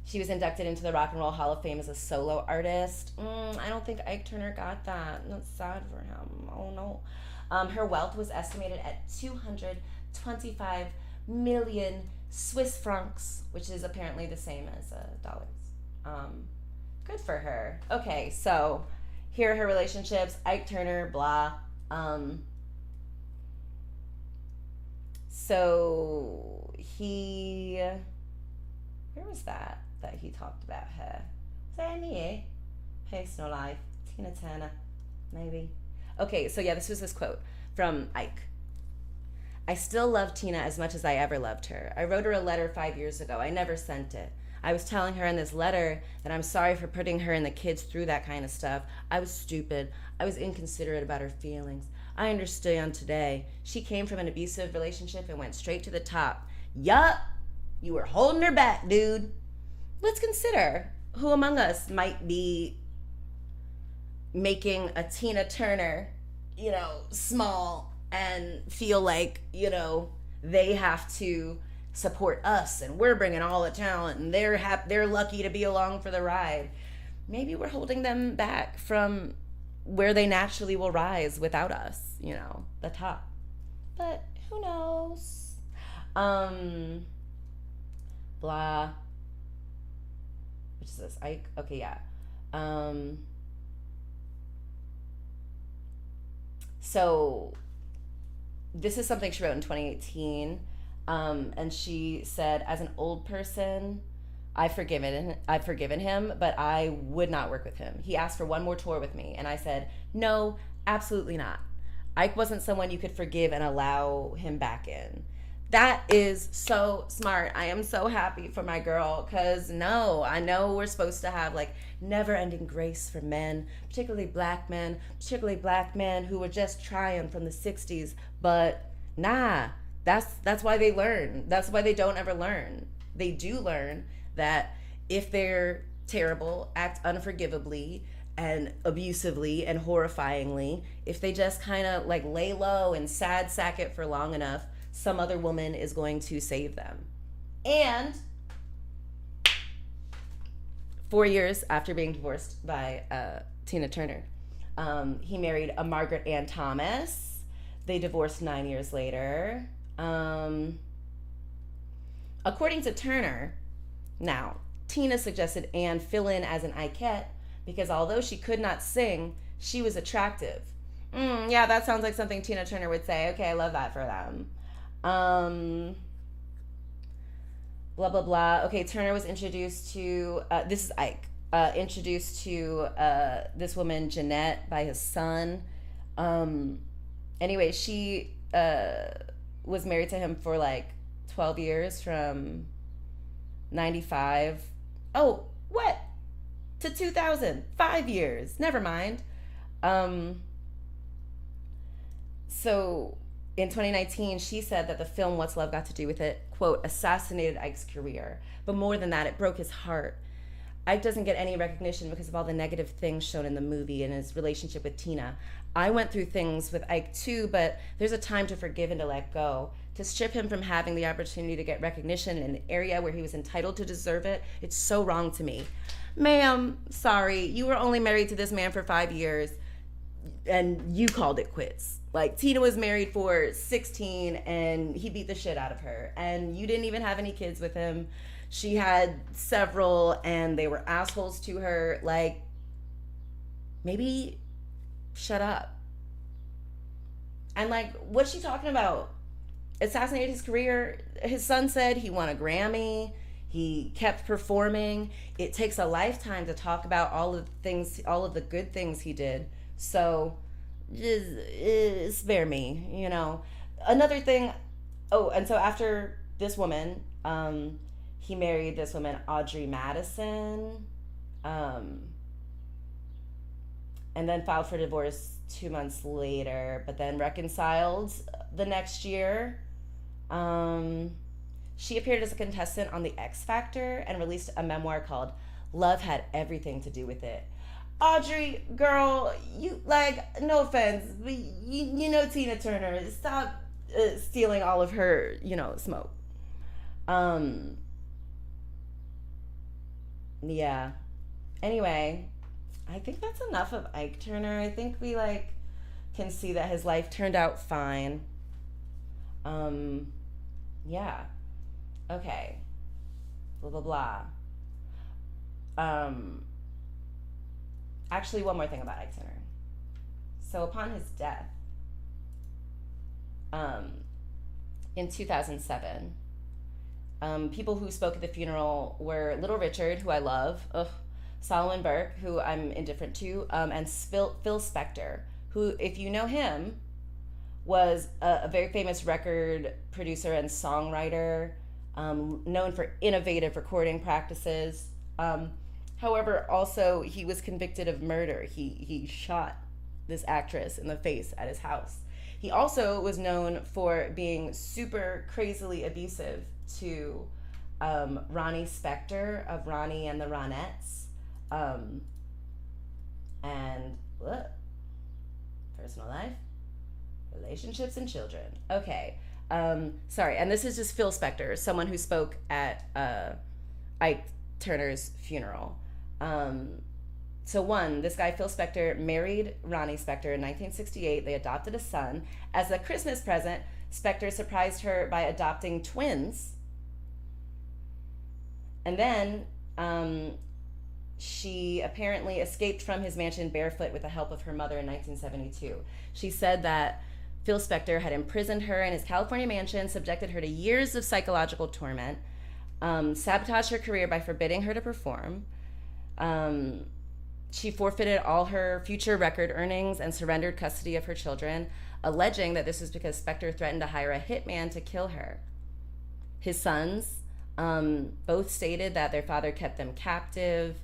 She was inducted into the Rock and Roll Hall of Fame as a solo artist. I don't think Ike Turner got that. That's sad for him. Oh no. Her wealth was estimated at 225 million Swiss francs, which is apparently the same as dollars. Good for her. Okay, so here are her relationships. Ike Turner, blah. So he, where was that he talked about her? Was that in the personal life? Tina Turner, maybe. Okay, so yeah, this was this quote from Ike. I still love Tina as much as I ever loved her. I wrote her a letter 5 years ago. I never sent it. I was telling her in this letter that I'm sorry for putting her and the kids through that kind of stuff. I was stupid. I was inconsiderate about her feelings. I understand today. She came from an abusive relationship and went straight to the top. Yup, you were holding her back, dude. Let's consider who among us might be making a Tina Turner, small and feel like, they have to support us and we're bringing all the talent and they're lucky to be along for the ride. Maybe we're holding them back from where they naturally will rise without us, the top. But who knows? Blah. Which is this? Ike? Okay, yeah. So this is something she wrote in 2018. And she said, as an old person, I've forgiven him, but I would not work with him. He asked for one more tour with me, and I said, no, absolutely not. Ike wasn't someone you could forgive and allow him back in. That is so smart. I am so happy for my girl, because no, I know we're supposed to have like never-ending grace for men, particularly black men who were just trying from the 60s, but nah. That's why they learn. That's why they don't ever learn. They do learn that if they're terrible, act unforgivably and abusively and horrifyingly, if they just kind of like lay low and sad sack it for long enough, some other woman is going to save them. And 4 years after being divorced by Tina Turner, he married a Margaret Ann Thomas. They divorced 9 years later. According to Turner, now, Tina suggested Anne fill in as an Ikette because although she could not sing, she was attractive. Yeah, that sounds like something Tina Turner would say. Okay, I love that for them. Blah, blah, blah. Okay, Turner was introduced to, this is Ike, introduced to this woman, Jeanette, by his son. Anyway, she was married to him for like 12 years from 95. Oh, what? To 2000. 5 years. Never mind. So in 2019, she said that the film What's Love Got to Do with It, quote, assassinated Ike's career. But more than that, it broke his heart. Ike doesn't get any recognition because of all the negative things shown in the movie and his relationship with Tina. I went through things with Ike too, but there's a time to forgive and to let go. To strip him from having the opportunity to get recognition in an area where he was entitled to deserve it, it's so wrong to me. Ma'am, sorry, you were only married to this man for 5 years and you called it quits. Like, Tina was married for 16 and he beat the shit out of her. And you didn't even have any kids with him. She had several and they were assholes to her. Like, maybe shut up. And like, what's she talking about? Assassinated his career. His son said he won a Grammy. He kept performing. It takes a lifetime to talk about all of the things, all of the good things he did. So just spare me, you know. Another thing, oh, and so after this woman, he married this woman, Audrey Madison, and then filed for divorce 2 months later, but then reconciled the next year. Um, she appeared as a contestant on The X Factor and released a memoir called Love Had Everything to Do with It. Audrey, girl, you like, no offense, but you know Tina Turner. Stop stealing all of her, smoke. Um, yeah. Anyway, I think that's enough of Ike Turner. I think we can see that his life turned out fine. Um, yeah. Okay. Blah blah blah. Um, Actually, one more thing about Ike Turner. So upon his death, um, in 2007, people who spoke at the funeral were Little Richard, who I love, Solomon Burke, who I'm indifferent to, and Phil Spector, who, if you know him, was a very famous record producer and songwriter, known for innovative recording practices. However, also he was convicted of murder. He shot this actress in the face at his house. He also was known for being super crazily abusive to Ronnie Spector of Ronnie and the Ronettes. And look, personal life, relationships, and children. Okay. Sorry, and this is just Phil Spector, someone who spoke at Ike Turner's funeral. So this guy, Phil Spector, married Ronnie Spector in 1968. They adopted a son. As a Christmas present, Spector surprised her by adopting twins. And then she apparently escaped from his mansion barefoot with the help of her mother in 1972. She said that Phil Spector had imprisoned her in his California mansion, subjected her to years of psychological torment, sabotaged her career by forbidding her to perform. She forfeited all her future record earnings and surrendered custody of her children, alleging that this was because Spector threatened to hire a hitman to kill her. His sons both stated that their father kept them captive,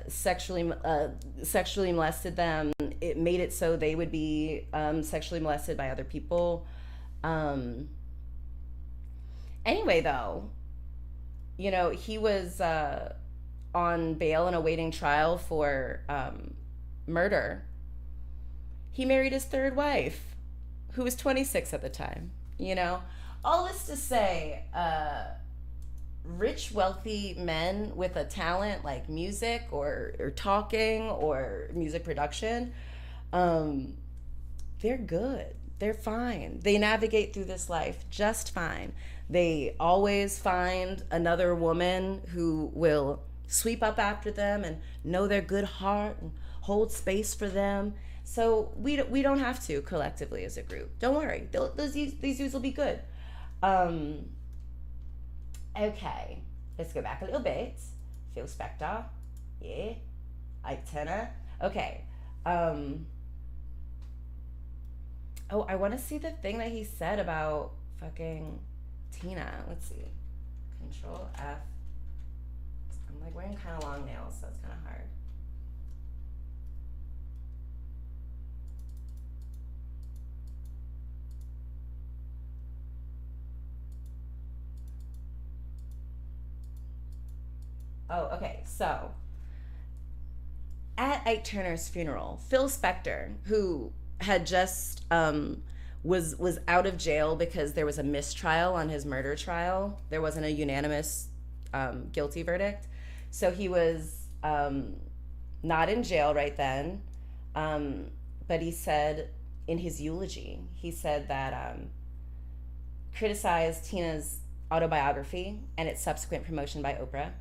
sexually molested them. It made it so they would be sexually molested by other people. Anyway, though, he was on bail and awaiting trial for murder. He married his third wife, who was 26 at the time. All this to say, rich, wealthy men with a talent like music or talking or music production, they're good. They're fine. They navigate through this life just fine. They always find another woman who will sweep up after them and know their good heart and hold space for them. So we don't have to collectively as a group. Don't worry. These dudes will be good. Okay. Let's go back a little bit. Phil Spector. Yeah. Ike Turner. Okay. Oh, I want to see the thing that he said about fucking Tina. Let's see. Control F. I'm wearing kind of long nails, so it's kind of hard. Oh, okay. So, at Ike Turner's funeral, Phil Spector, who had just was out of jail because there was a mistrial on his murder trial. There wasn't a unanimous guilty verdict. So he was not in jail right then. But he said in his eulogy, he said that criticized Tina's autobiography and its subsequent promotion by Oprah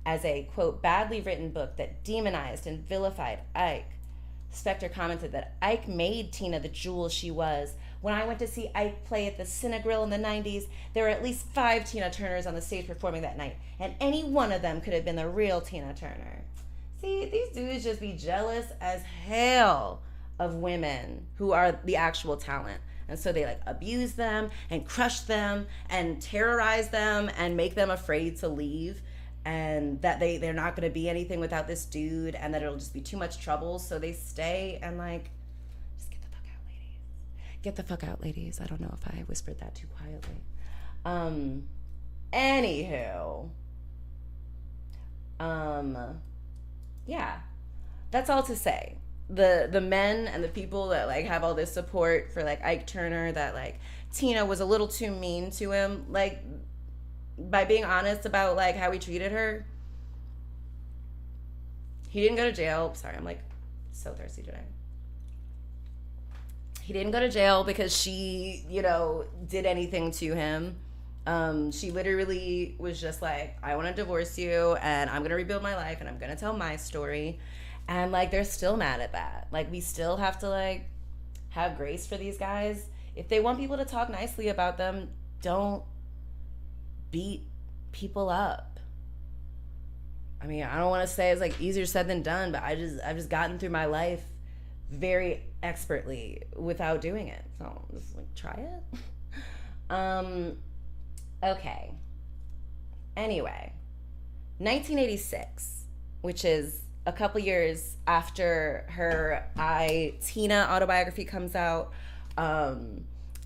as a, quote, badly written book that demonized and vilified Ike. Spector commented that Ike made Tina the jewel she was. When I went to see Ike play at the Cinegrill in the 90s, there were at least 5 Tina Turners on the stage performing that night, and any one of them could have been the real Tina Turner. See, these dudes just be jealous as hell of women who are the actual talent. And so they abuse them and crush them and terrorize them and make them afraid to leave, and that they're not going to be anything without this dude, and that it'll just be too much trouble. So they stay and just get the fuck out, ladies. Get the fuck out, ladies. I don't know if I whispered that too quietly. Um, Anywho, yeah, that's all to say. The men and the people that like have all this support for like Ike Turner, that like Tina was a little too mean to him, like by being honest about like how he treated her. He didn't go to jail. Sorry, I'm like so thirsty today. He didn't go to jail because she, did anything to him. She literally was just like, I want to divorce you and I'm going to rebuild my life and I'm going to tell my story. And like, they're still mad at that. Like, we still have to like have grace for these guys. If they want people to talk nicely about them, don't beat people up. I mean, I don't want to say it's like easier said than done, but I've just gotten through my life very expertly without doing it. So just like try it. Okay. Anyway, 1986, which is a couple years after her Tina autobiography comes out.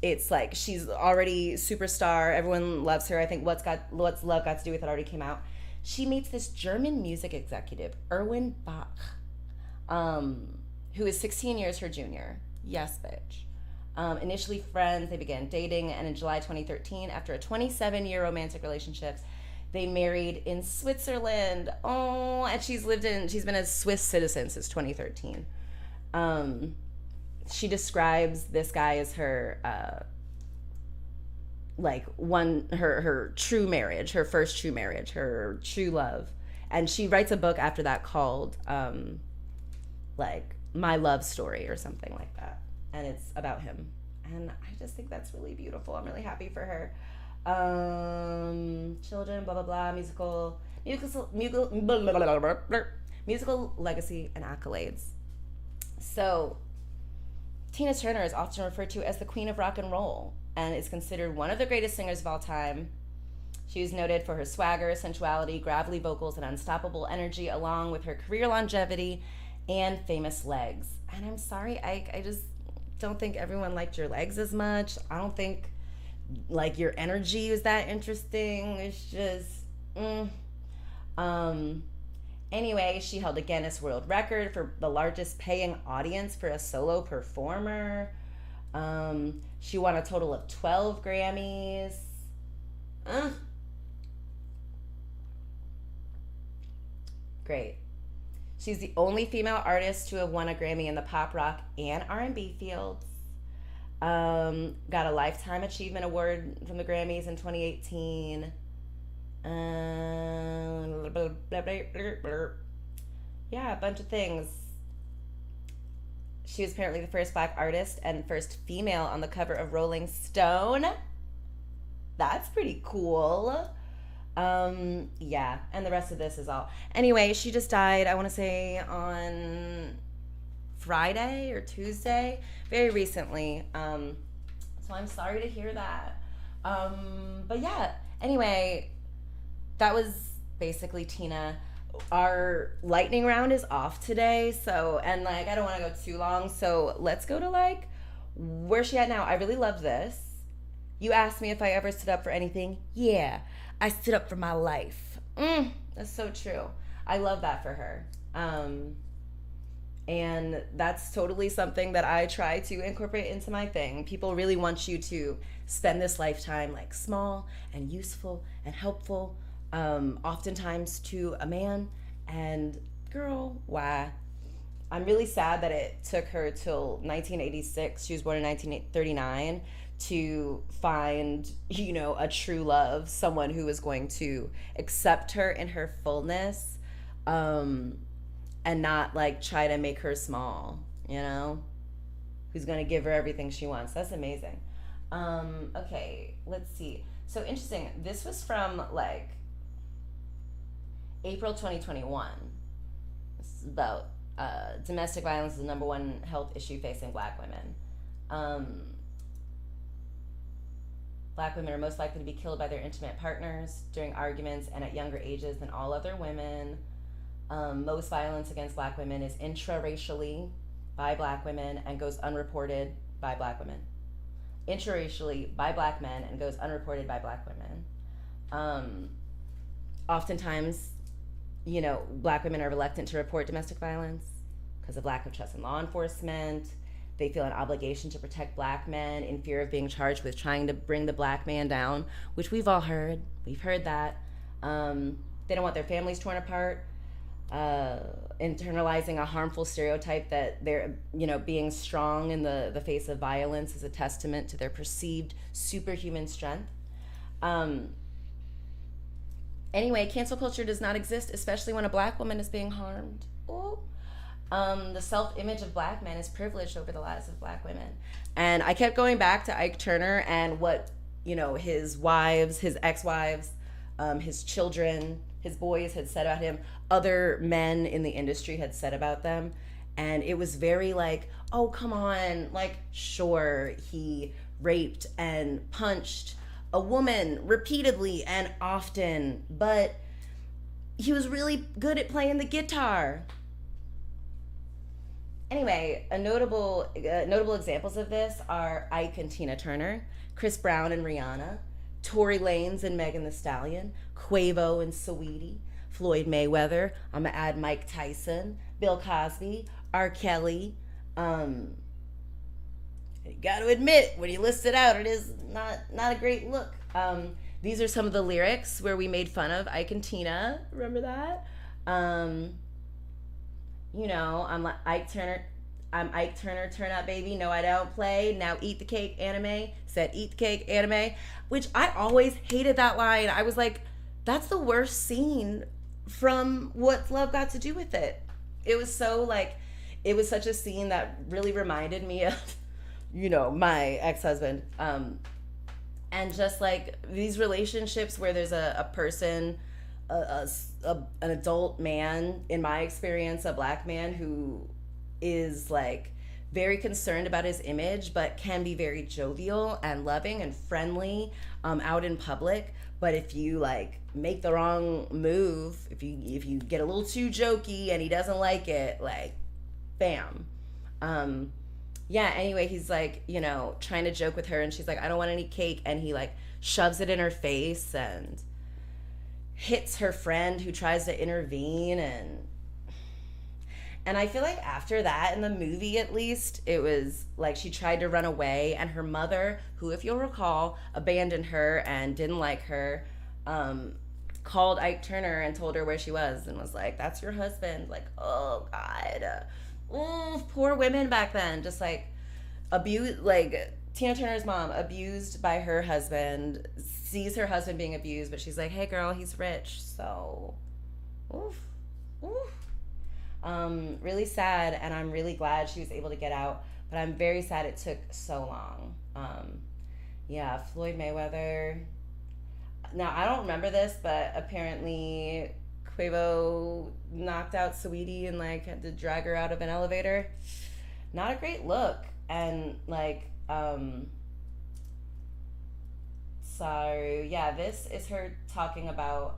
It's like she's already superstar. Everyone loves her. I think What's Love Got to Do with It already came out. She meets this German music executive, Erwin Bach, who is 16 years her junior. Yes, bitch. Initially friends, they began dating, and in July 2013, after a 27-year romantic relationship, they married in Switzerland. Oh, and she's been a Swiss citizen since 2013. She describes this guy as her her true marriage, her first true marriage, her true love. And she writes a book after that called like My Love Story or something like that. And it's about him. And I just think that's really beautiful. I'm really happy for her. Children, blah blah blah, musical legacy and accolades. So Tina Turner is often referred to as the Queen of Rock and Roll and is considered one of the greatest singers of all time. She is noted for her swagger, sensuality, gravelly vocals, and unstoppable energy, along with her career longevity and famous legs. And I'm sorry, Ike, I just don't think everyone liked your legs as much. I don't think like your energy is that interesting. It's just Anyway, she held a Guinness World Record for the largest paying audience for a solo performer. She won a total of 12 Grammys. Great. She's the only female artist to have won a Grammy in the pop, rock, and R&B fields. Got a Lifetime Achievement Award from the Grammys in 2018. Yeah, a bunch of things. She was apparently the first black artist and first female on the cover of Rolling Stone. That's pretty cool. Yeah, and the rest of this is all. Anyway, she just died, I want to say, on Friday or Tuesday, very recently. So I'm sorry to hear that. But yeah, anyway, that was basically Tina. Our lightning round is off today, so, and like, I don't want to go too long, so let's go to like, where's she at now? I really love this. You asked me if I ever stood up for anything. Yeah, I stood up for my life. That's so true. I love that for her. And that's totally something that I try to incorporate into my thing. People really want you to spend this lifetime like small and useful and helpful, oftentimes to a man. And girl, why? I'm really sad that it took her till 1986. She was born in 1939 to find, a true love, someone who is going to accept her in her fullness, and not like try to make her small, who's going to give her everything she wants. That's amazing. Okay, let's see. So interesting. This was from like April 2021. This is about domestic violence is the number one health issue facing black women. Black women are most likely to be killed by their intimate partners during arguments and at younger ages than all other women. Most violence against black women is intraracially by black women and goes unreported by black women. interracially by black men and goes unreported by black women. Oftentimes, black women are reluctant to report domestic violence because of lack of trust in law enforcement. They feel an obligation to protect black men in fear of being charged with trying to bring the black man down, which we've all heard. We've heard that. They don't want their families torn apart, internalizing a harmful stereotype that they're, being strong in the face of violence is a testament to their perceived superhuman strength. Anyway, cancel culture does not exist, especially when a black woman is being harmed. Ooh. The self-image of black men is privileged over the lives of black women. And I kept going back to Ike Turner and what, his wives, his ex-wives, his children, his boys had said about him, other men in the industry had said about them. And it was very like, oh, come on. Like, sure, he raped and punched a woman repeatedly and often, but he was really good at playing the guitar. Anyway, notable examples of this are Ike and Tina Turner, Chris Brown and Rihanna, Tory Lanez and Megan Thee Stallion, Quavo and Saweetie, Floyd Mayweather, I'm gonna add Mike Tyson, Bill Cosby, R. Kelly. You gotta admit, when you list it out, it is not a great look. These are some of the lyrics where we made fun of Ike and Tina. Remember that? I'm like Ike Turner. I'm Ike Turner, turn up baby. No, I don't play. Now eat the cake anime. Said eat the cake anime. Which I always hated that line. I was like, that's the worst scene from What's Love Got to Do with It. It was so like, it was such a scene that really reminded me of, my ex-husband. And just like these relationships where there's a person, an adult man, in my experience, a black man who is like very concerned about his image, but can be very jovial and loving and friendly out in public. But if you like make the wrong move, if you get a little too jokey and he doesn't like it, like, bam. Anyway, he's like, trying to joke with her and she's like, I don't want any cake. And he like shoves it in her face and hits her friend who tries to intervene. And I feel like after that, in the movie at least, it was like she tried to run away and her mother, who, if you'll recall, abandoned her and didn't like her, called Ike Turner and told her where she was and was like, that's your husband. Like, oh God. Poor women back then, just like abused, like Tina Turner's mom, abused by her husband, sees her husband being abused, but she's like, hey girl, he's rich, so oof. Really sad, and I'm really glad she was able to get out, but I'm very sad it took so long. Floyd Mayweather. Now, I don't remember this, but apparently Quavo knocked out Saweetie and like had to drag her out of an elevator. Not a great look. And like, sorry. Yeah, this is her talking about,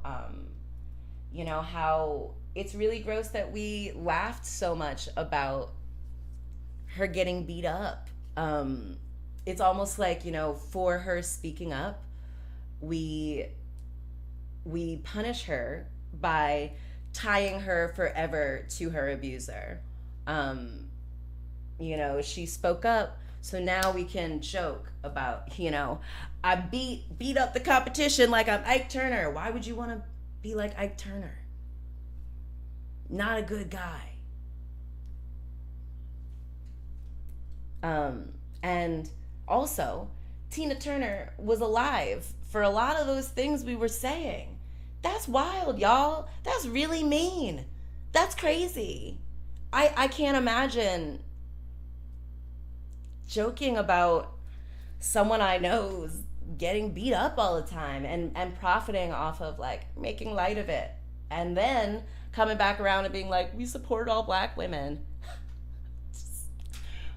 how it's really gross that we laughed so much about her getting beat up. It's almost like, for her speaking up, we punish her by tying her forever to her abuser. She spoke up, so now we can joke about, I beat up the competition like I'm Ike Turner. Why would you want to be like Ike Turner? Not a good guy. And also, Tina Turner was alive for a lot of those things we were saying. That's wild, y'all. That's really mean. That's crazy. I can't imagine joking about someone I know's getting beat up all the time and profiting off of like making light of it. And then coming back around and being like, we support all black women.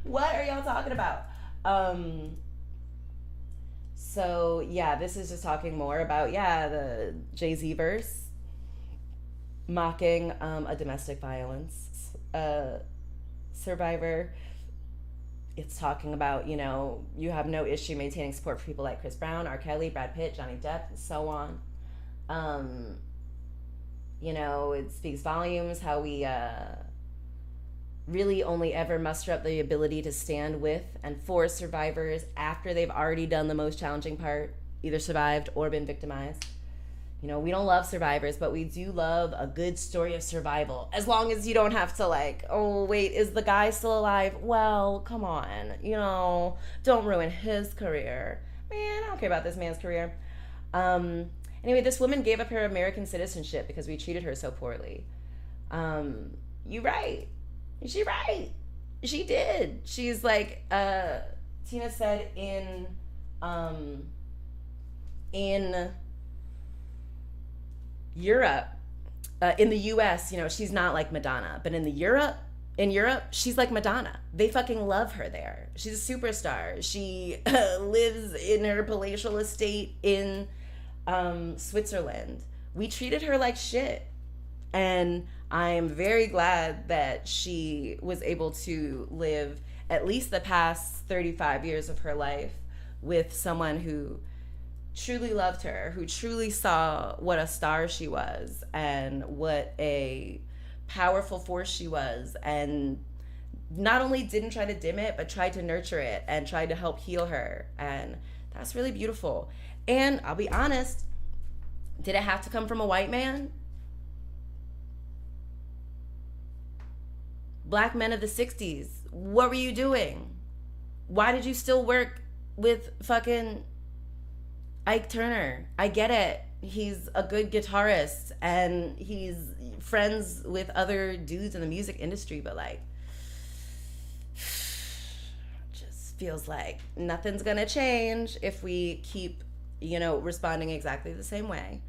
What are y'all talking about? So yeah, this is just talking more about, the Jay-Z verse, mocking a domestic violence survivor It's talking about, you have no issue maintaining support for people like Chris Brown, R. Kelly, Brad Pitt, Johnny Depp, and so on. Um, it speaks volumes how we really only ever muster up the ability to stand with and for survivors after they've already done the most challenging part, either survived or been victimized. We don't love survivors, but we do love a good story of survival. As long as you don't have to oh, wait, is the guy still alive? Well, come on, don't ruin his career. Man, I don't care about this man's career. Anyway, this woman gave up her American citizenship because we treated her so poorly. You right. She right. She did. She's like, Tina said in Europe, in the US, she's not like Madonna, but in Europe, she's like Madonna. They fucking love her there. She's a superstar. She lives in her palatial estate in Switzerland. We treated her like shit. And I'm very glad that she was able to live at least the past 35 years of her life with someone who truly loved her, who truly saw what a star she was and what a powerful force she was, and not only didn't try to dim it, but tried to nurture it and tried to help heal her. And that's really beautiful. And I'll be honest, did it have to come from a white man? Black men of the 60s, what were you doing? Why did you still work with fucking Ike Turner? I get it. He's a good guitarist and he's friends with other dudes in the music industry, but just feels like nothing's gonna change if we keep, responding exactly the same way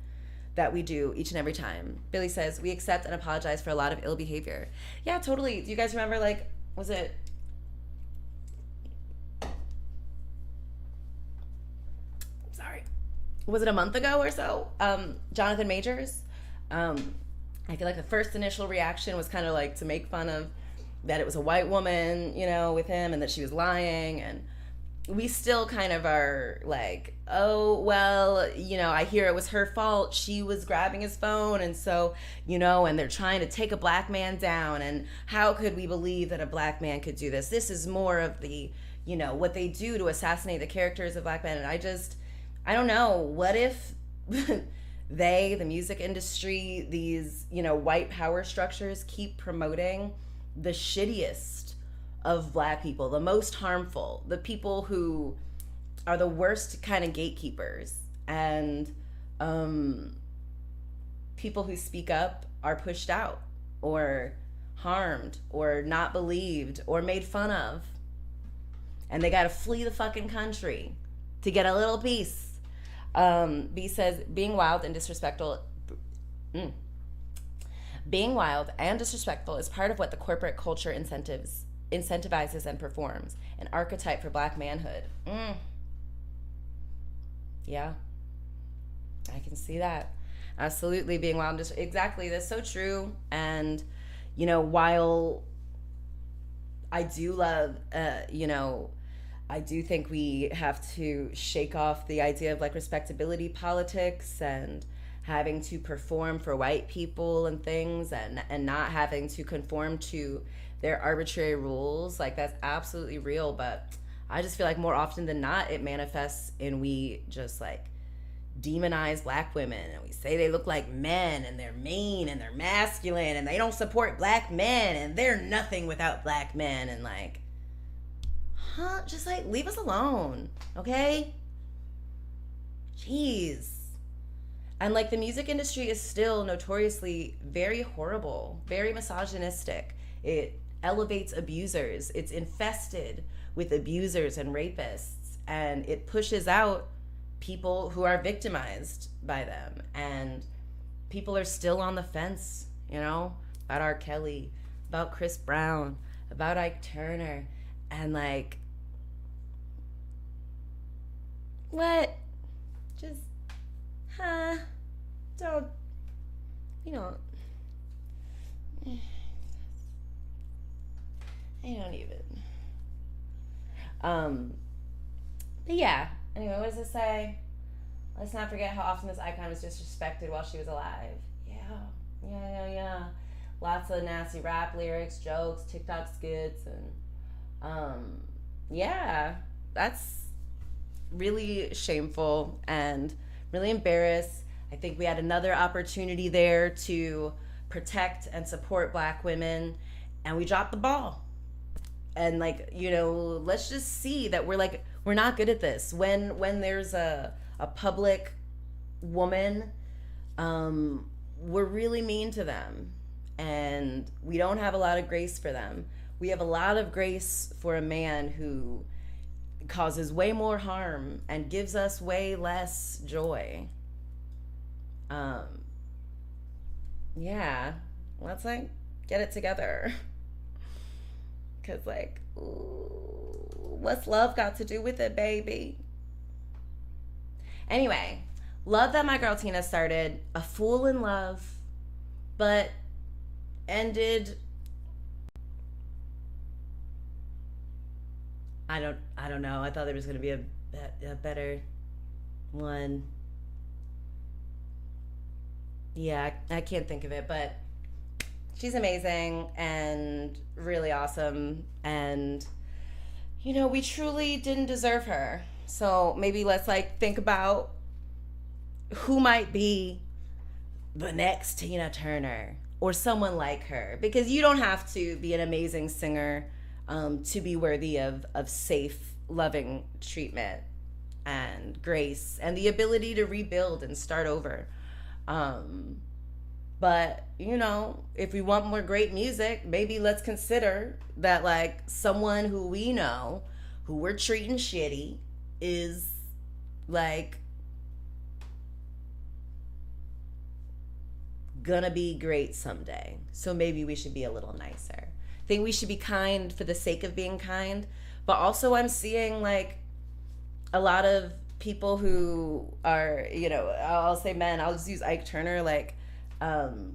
that we do each and every time. Billy says, we accept and apologize for a lot of ill behavior. Yeah, totally. Do you guys remember, was it... Sorry. Was it a month ago or so? Jonathan Majors? I feel like the first initial reaction was kind of to make fun of that it was a white woman, with him, and that she was lying, and we still kind of are oh, well, I hear it was her fault. She was grabbing his phone. And so, and they're trying to take a black man down. And how could we believe that a black man could do this? This is more of the, what they do to assassinate the characters of black men. And I don't know. What if the music industry, these, white power structures keep promoting the shittiest of black people, the most harmful, the people who are the worst kind of gatekeepers, and people who speak up are pushed out or harmed or not believed or made fun of, and they gotta flee the fucking country to get a little peace. B says, being wild and disrespectful is part of what the corporate culture incentivizes and performs, an archetype for black manhood. Yeah, I can see that. Absolutely, being wild. Exactly, that's so true. And while I do love, I do think we have to shake off the idea of respectability politics and having to perform for white people and things, and not having to conform to their arbitrary rules. That's absolutely real, but I just feel like more often than not it manifests in we just demonize black women, and we say they look like men and they're mean and they're masculine and they don't support black men and they're nothing without black men, and just leave us alone, okay? Jeez. And the music industry is still notoriously very horrible, very misogynistic. It elevates abusers. It's infested with abusers and rapists, and it pushes out people who are victimized by them. And people are still on the fence, about R. Kelly, about Chris Brown, about Ike Turner, and what? Just, don't, I don't even. But yeah, anyway, what does it say? Let's not forget how often this icon was disrespected while she was alive. Yeah. Lots of nasty rap lyrics, jokes, TikTok skits, and yeah, that's really shameful and really embarrassed. I think we had another opportunity there to protect and support Black women, and we dropped the ball. And let's just see that we're not good at this. When there's a public woman, we're really mean to them, and we don't have a lot of grace for them. We have a lot of grace for a man who causes way more harm and gives us way less joy. Yeah, let's get it together. Cause ooh, what's love got to do with it, baby? Anyway, love that my girl Tina started a fool in love, but ended. I don't know. I thought there was gonna be a better one. Yeah, I can't think of it, but she's amazing and really awesome, and we truly didn't deserve her. So maybe let's think about who might be the next Tina Turner or someone like her, because you don't have to be an amazing singer to be worthy of safe, loving treatment and grace and the ability to rebuild and start over. But if we want more great music, maybe let's consider that someone who we know, who we're treating shitty, is gonna be great someday. So maybe we should be a little nicer. I think we should be kind for the sake of being kind. But also I'm seeing a lot of people who are, I'll say men, I'll just use Ike Turner,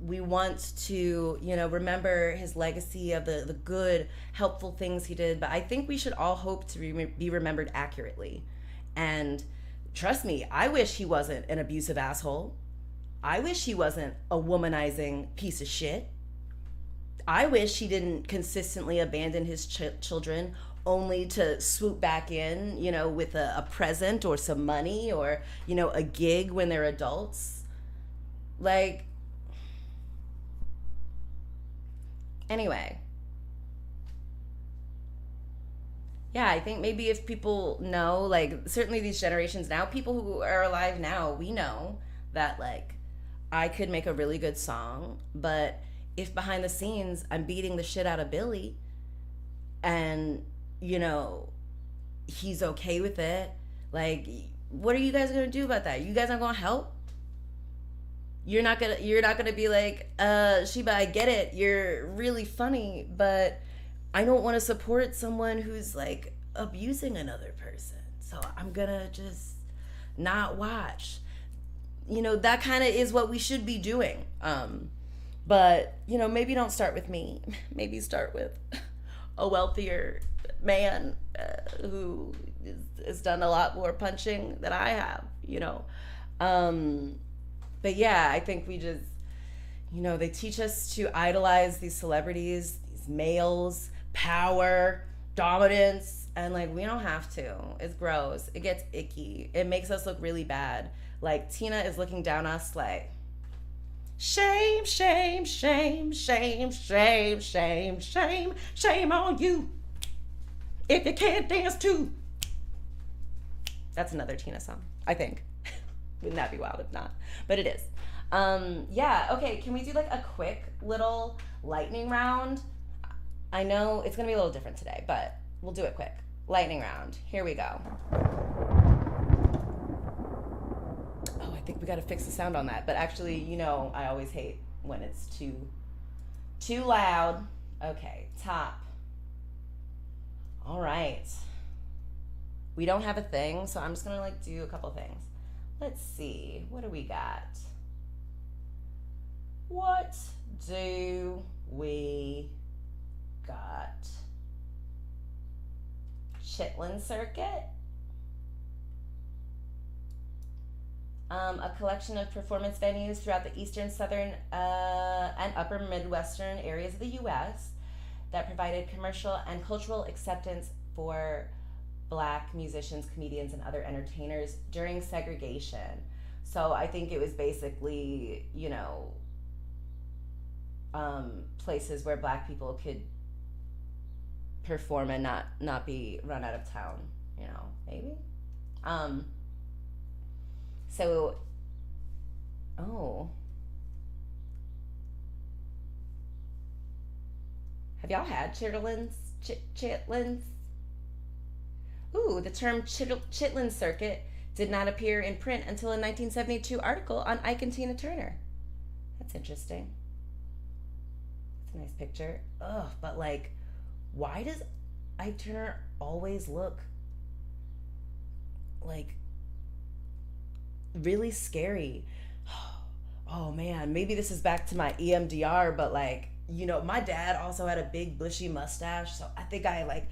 we want to, remember his legacy of the good, helpful things he did. But I think we should all hope to be remembered accurately. And trust me, I wish he wasn't an abusive asshole. I wish he wasn't a womanizing piece of shit. I wish he didn't consistently abandon his children only to swoop back in, with a present or some money or, a gig when they're adults. Anyway. Yeah, I think maybe if people know, certainly these generations now, people who are alive now, we know that, I could make a really good song, but if behind the scenes I'm beating the shit out of Billy and, he's okay with it, what are you guys gonna do about that? You guys aren't gonna help? You're not gonna be Sheba, I get it, you're really funny, but I don't want to support someone who's abusing another person, so I'm gonna just not watch. That kind of is what we should be doing. But maybe don't start with me. Maybe start with a wealthier man who has done a lot more punching than I have. But yeah, I think we just, they teach us to idolize these celebrities, these males, power, dominance, and we don't have to. It's gross. It gets icky. It makes us look really bad. Tina is looking down us shame, shame, shame, shame, shame, shame, shame, shame on you if you can't dance too. That's another Tina song, I think. Wouldn't that be wild if not? But it is. Yeah, okay, can we do a quick little lightning round? I know it's gonna be a little different today, but we'll do it quick. Lightning round. Here we go. Oh, I think we gotta fix the sound on that. But actually, I always hate when it's too loud. Okay, top. All right. We don't have a thing, so I'm just gonna do a couple things. Let's see. What do we got? What do we got? Chitlin Circuit. A collection of performance venues throughout the eastern, southern, and upper Midwestern areas of the U.S. that provided commercial and cultural acceptance for black musicians, comedians, and other entertainers during segregation. So I think it was basically, places where black people could perform and not be run out of town, maybe. So, have y'all had chitlins? Chitlins? Ooh, the term Chitlin Circuit did not appear in print until a 1972 article on Ike and Tina Turner. That's interesting. That's a nice picture. Ugh, but why does Ike Turner always look really scary? Oh man, maybe this is back to my EMDR, but my dad also had a big bushy mustache, so I think I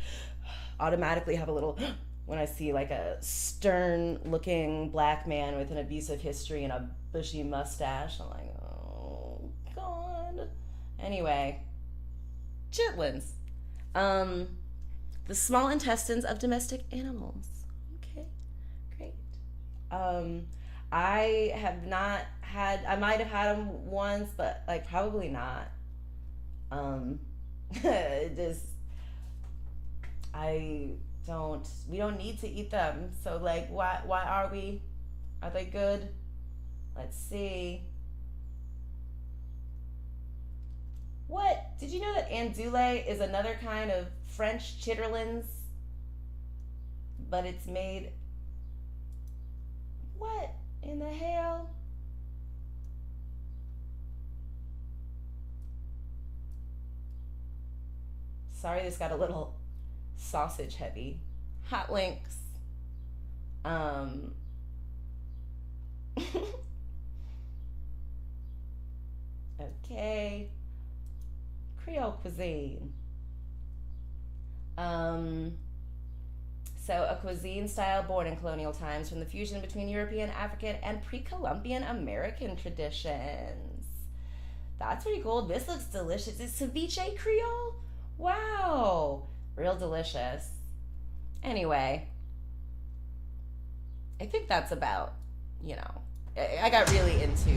automatically have a little when I see a stern looking black man with an abusive history and a bushy mustache. I'm like, oh god. Anyway, chitlins. The small intestines of domestic animals. Okay, great. I have not had, I might have had them once, but probably not. We don't need to eat them. So why are we? Are they good? Let's see. What? Did you know that andouille is another kind of French chitterlings? But it's made... What in the hell? Sorry, this got a little sausage heavy. Hot links. Okay. Creole cuisine. So a cuisine style born in colonial times from the fusion between European, African, and pre-Columbian American traditions. That's pretty cool. This looks delicious. Is ceviche Creole? Wow. Real delicious. Anyway, I think that's about, I got really into,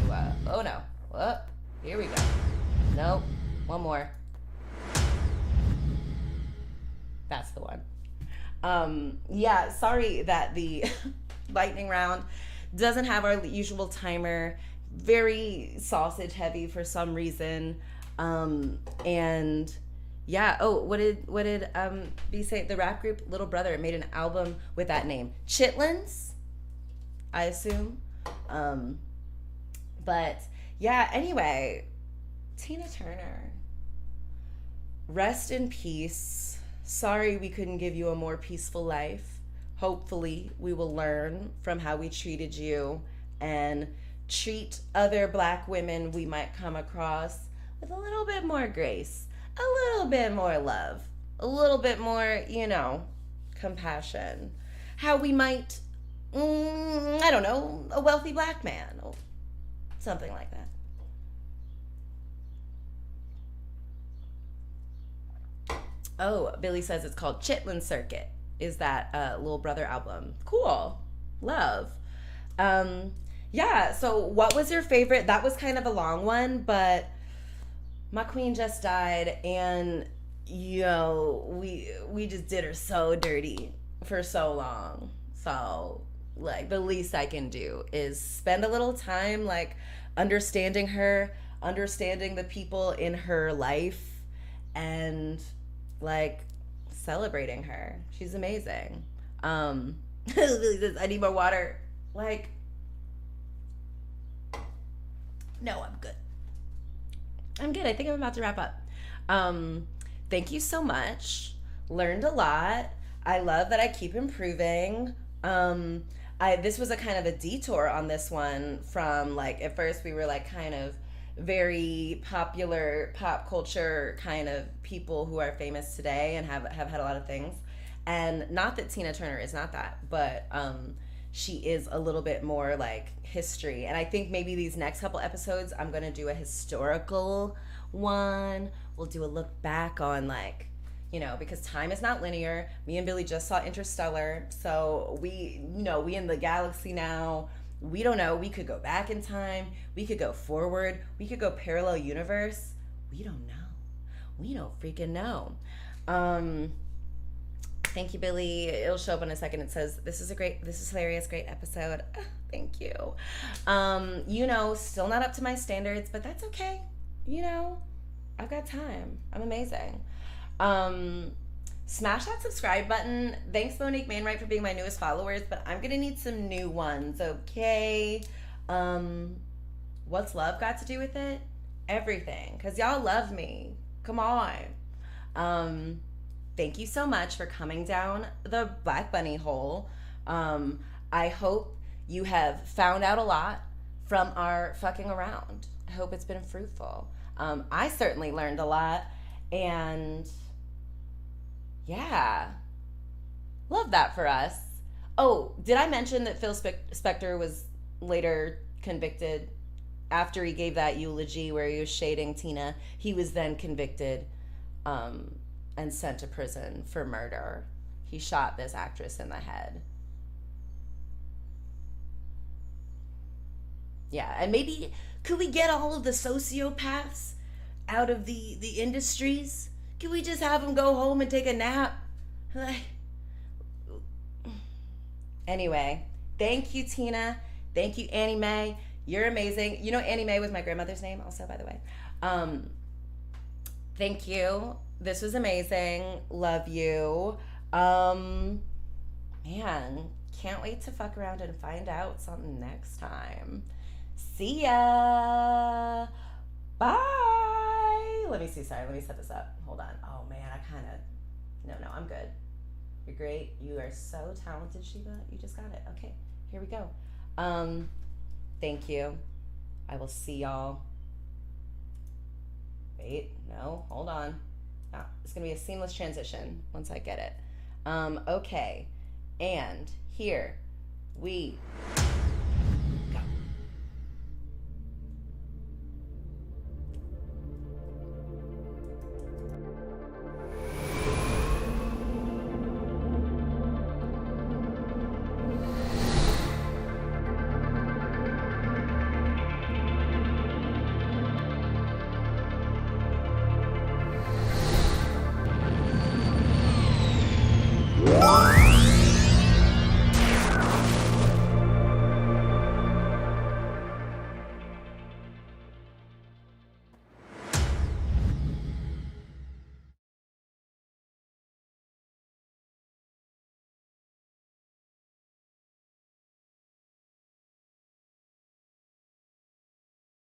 oh no. Oh, here we go. Nope. One more. That's the one. Yeah, sorry that the lightning round doesn't have our usual timer. Very sausage heavy for some reason. And yeah, what did B say? The rap group Little Brother made an album with that name. Chitlins, I assume. But yeah, anyway, Tina Turner. Rest in peace. Sorry we couldn't give you a more peaceful life. Hopefully we will learn from how we treated you and treat other black women we might come across with a little bit more grace, a little bit more love, a little bit more, compassion. How we might, I don't know, a wealthy black man or something like that. Oh, Billy says it's called Chitlin Circuit. Is that Little Brother album? Cool. Love. Yeah, so what was your favorite? That was kind of a long one, but my queen just died, and we just did her so dirty for so long. So the least I can do is spend a little time understanding her, understanding the people in her life, and celebrating her. She's amazing. Billy says, I need more water. No, I'm good. I think I'm about to wrap up. Thank you so much. Learned a lot. I love that I keep improving. This was a kind of a detour on this one from at first we were kind of very popular pop culture kind of people who are famous today and have had a lot of things. And not that Tina Turner is not that, but she is a little bit more like history. And I think maybe these next couple episodes, I'm going to do a historical one. We'll do a look back on like, you know, because time is not linear. Me and Billy just saw Interstellar. So we, you know, we in the galaxy now. We don't know. We could go back in time. We could go forward. We could go parallel universe. We don't know. We don't freaking know. Thank you, Billy. It'll show up in a second. It says, this is hilarious, great episode. Thank you. You know, still not up to my standards, but that's okay. You know, I've got time. I'm amazing. Smash that subscribe button. Thanks, Monique Mainwright, for being my newest followers, but I'm gonna need some new ones, okay? What's love got to do with it? Everything, because y'all love me. Come on. Thank you so much for coming down the Black Bunny hole. I hope you have found out a lot from our fucking around. I hope it's been fruitful. I certainly learned a lot, and yeah, love that for us. Oh, did I mention that Phil Spector was later convicted after he gave that eulogy where he was shading Tina? He was then convicted and sent to prison for murder. He shot this actress in the head. Yeah, and maybe could we get all of the sociopaths out of the industries? Could we just have them go home and take a nap? Anyway, thank you, Tina. Thank you, Annie Mae. You're amazing. You know, Annie Mae was my grandmother's name also, by the way. Thank you. This was amazing. Love you. Man, can't wait to fuck around and find out something next time. See ya. Bye. Let me see. Sorry, let me set this up. Hold on. Oh, man, No, I'm good. You're great. You are so talented, Sheba. You just got it. Okay, here we go. Thank you. I will see y'all. Wait, no, hold on. It's going to be a seamless transition once I get it. Okay, and here we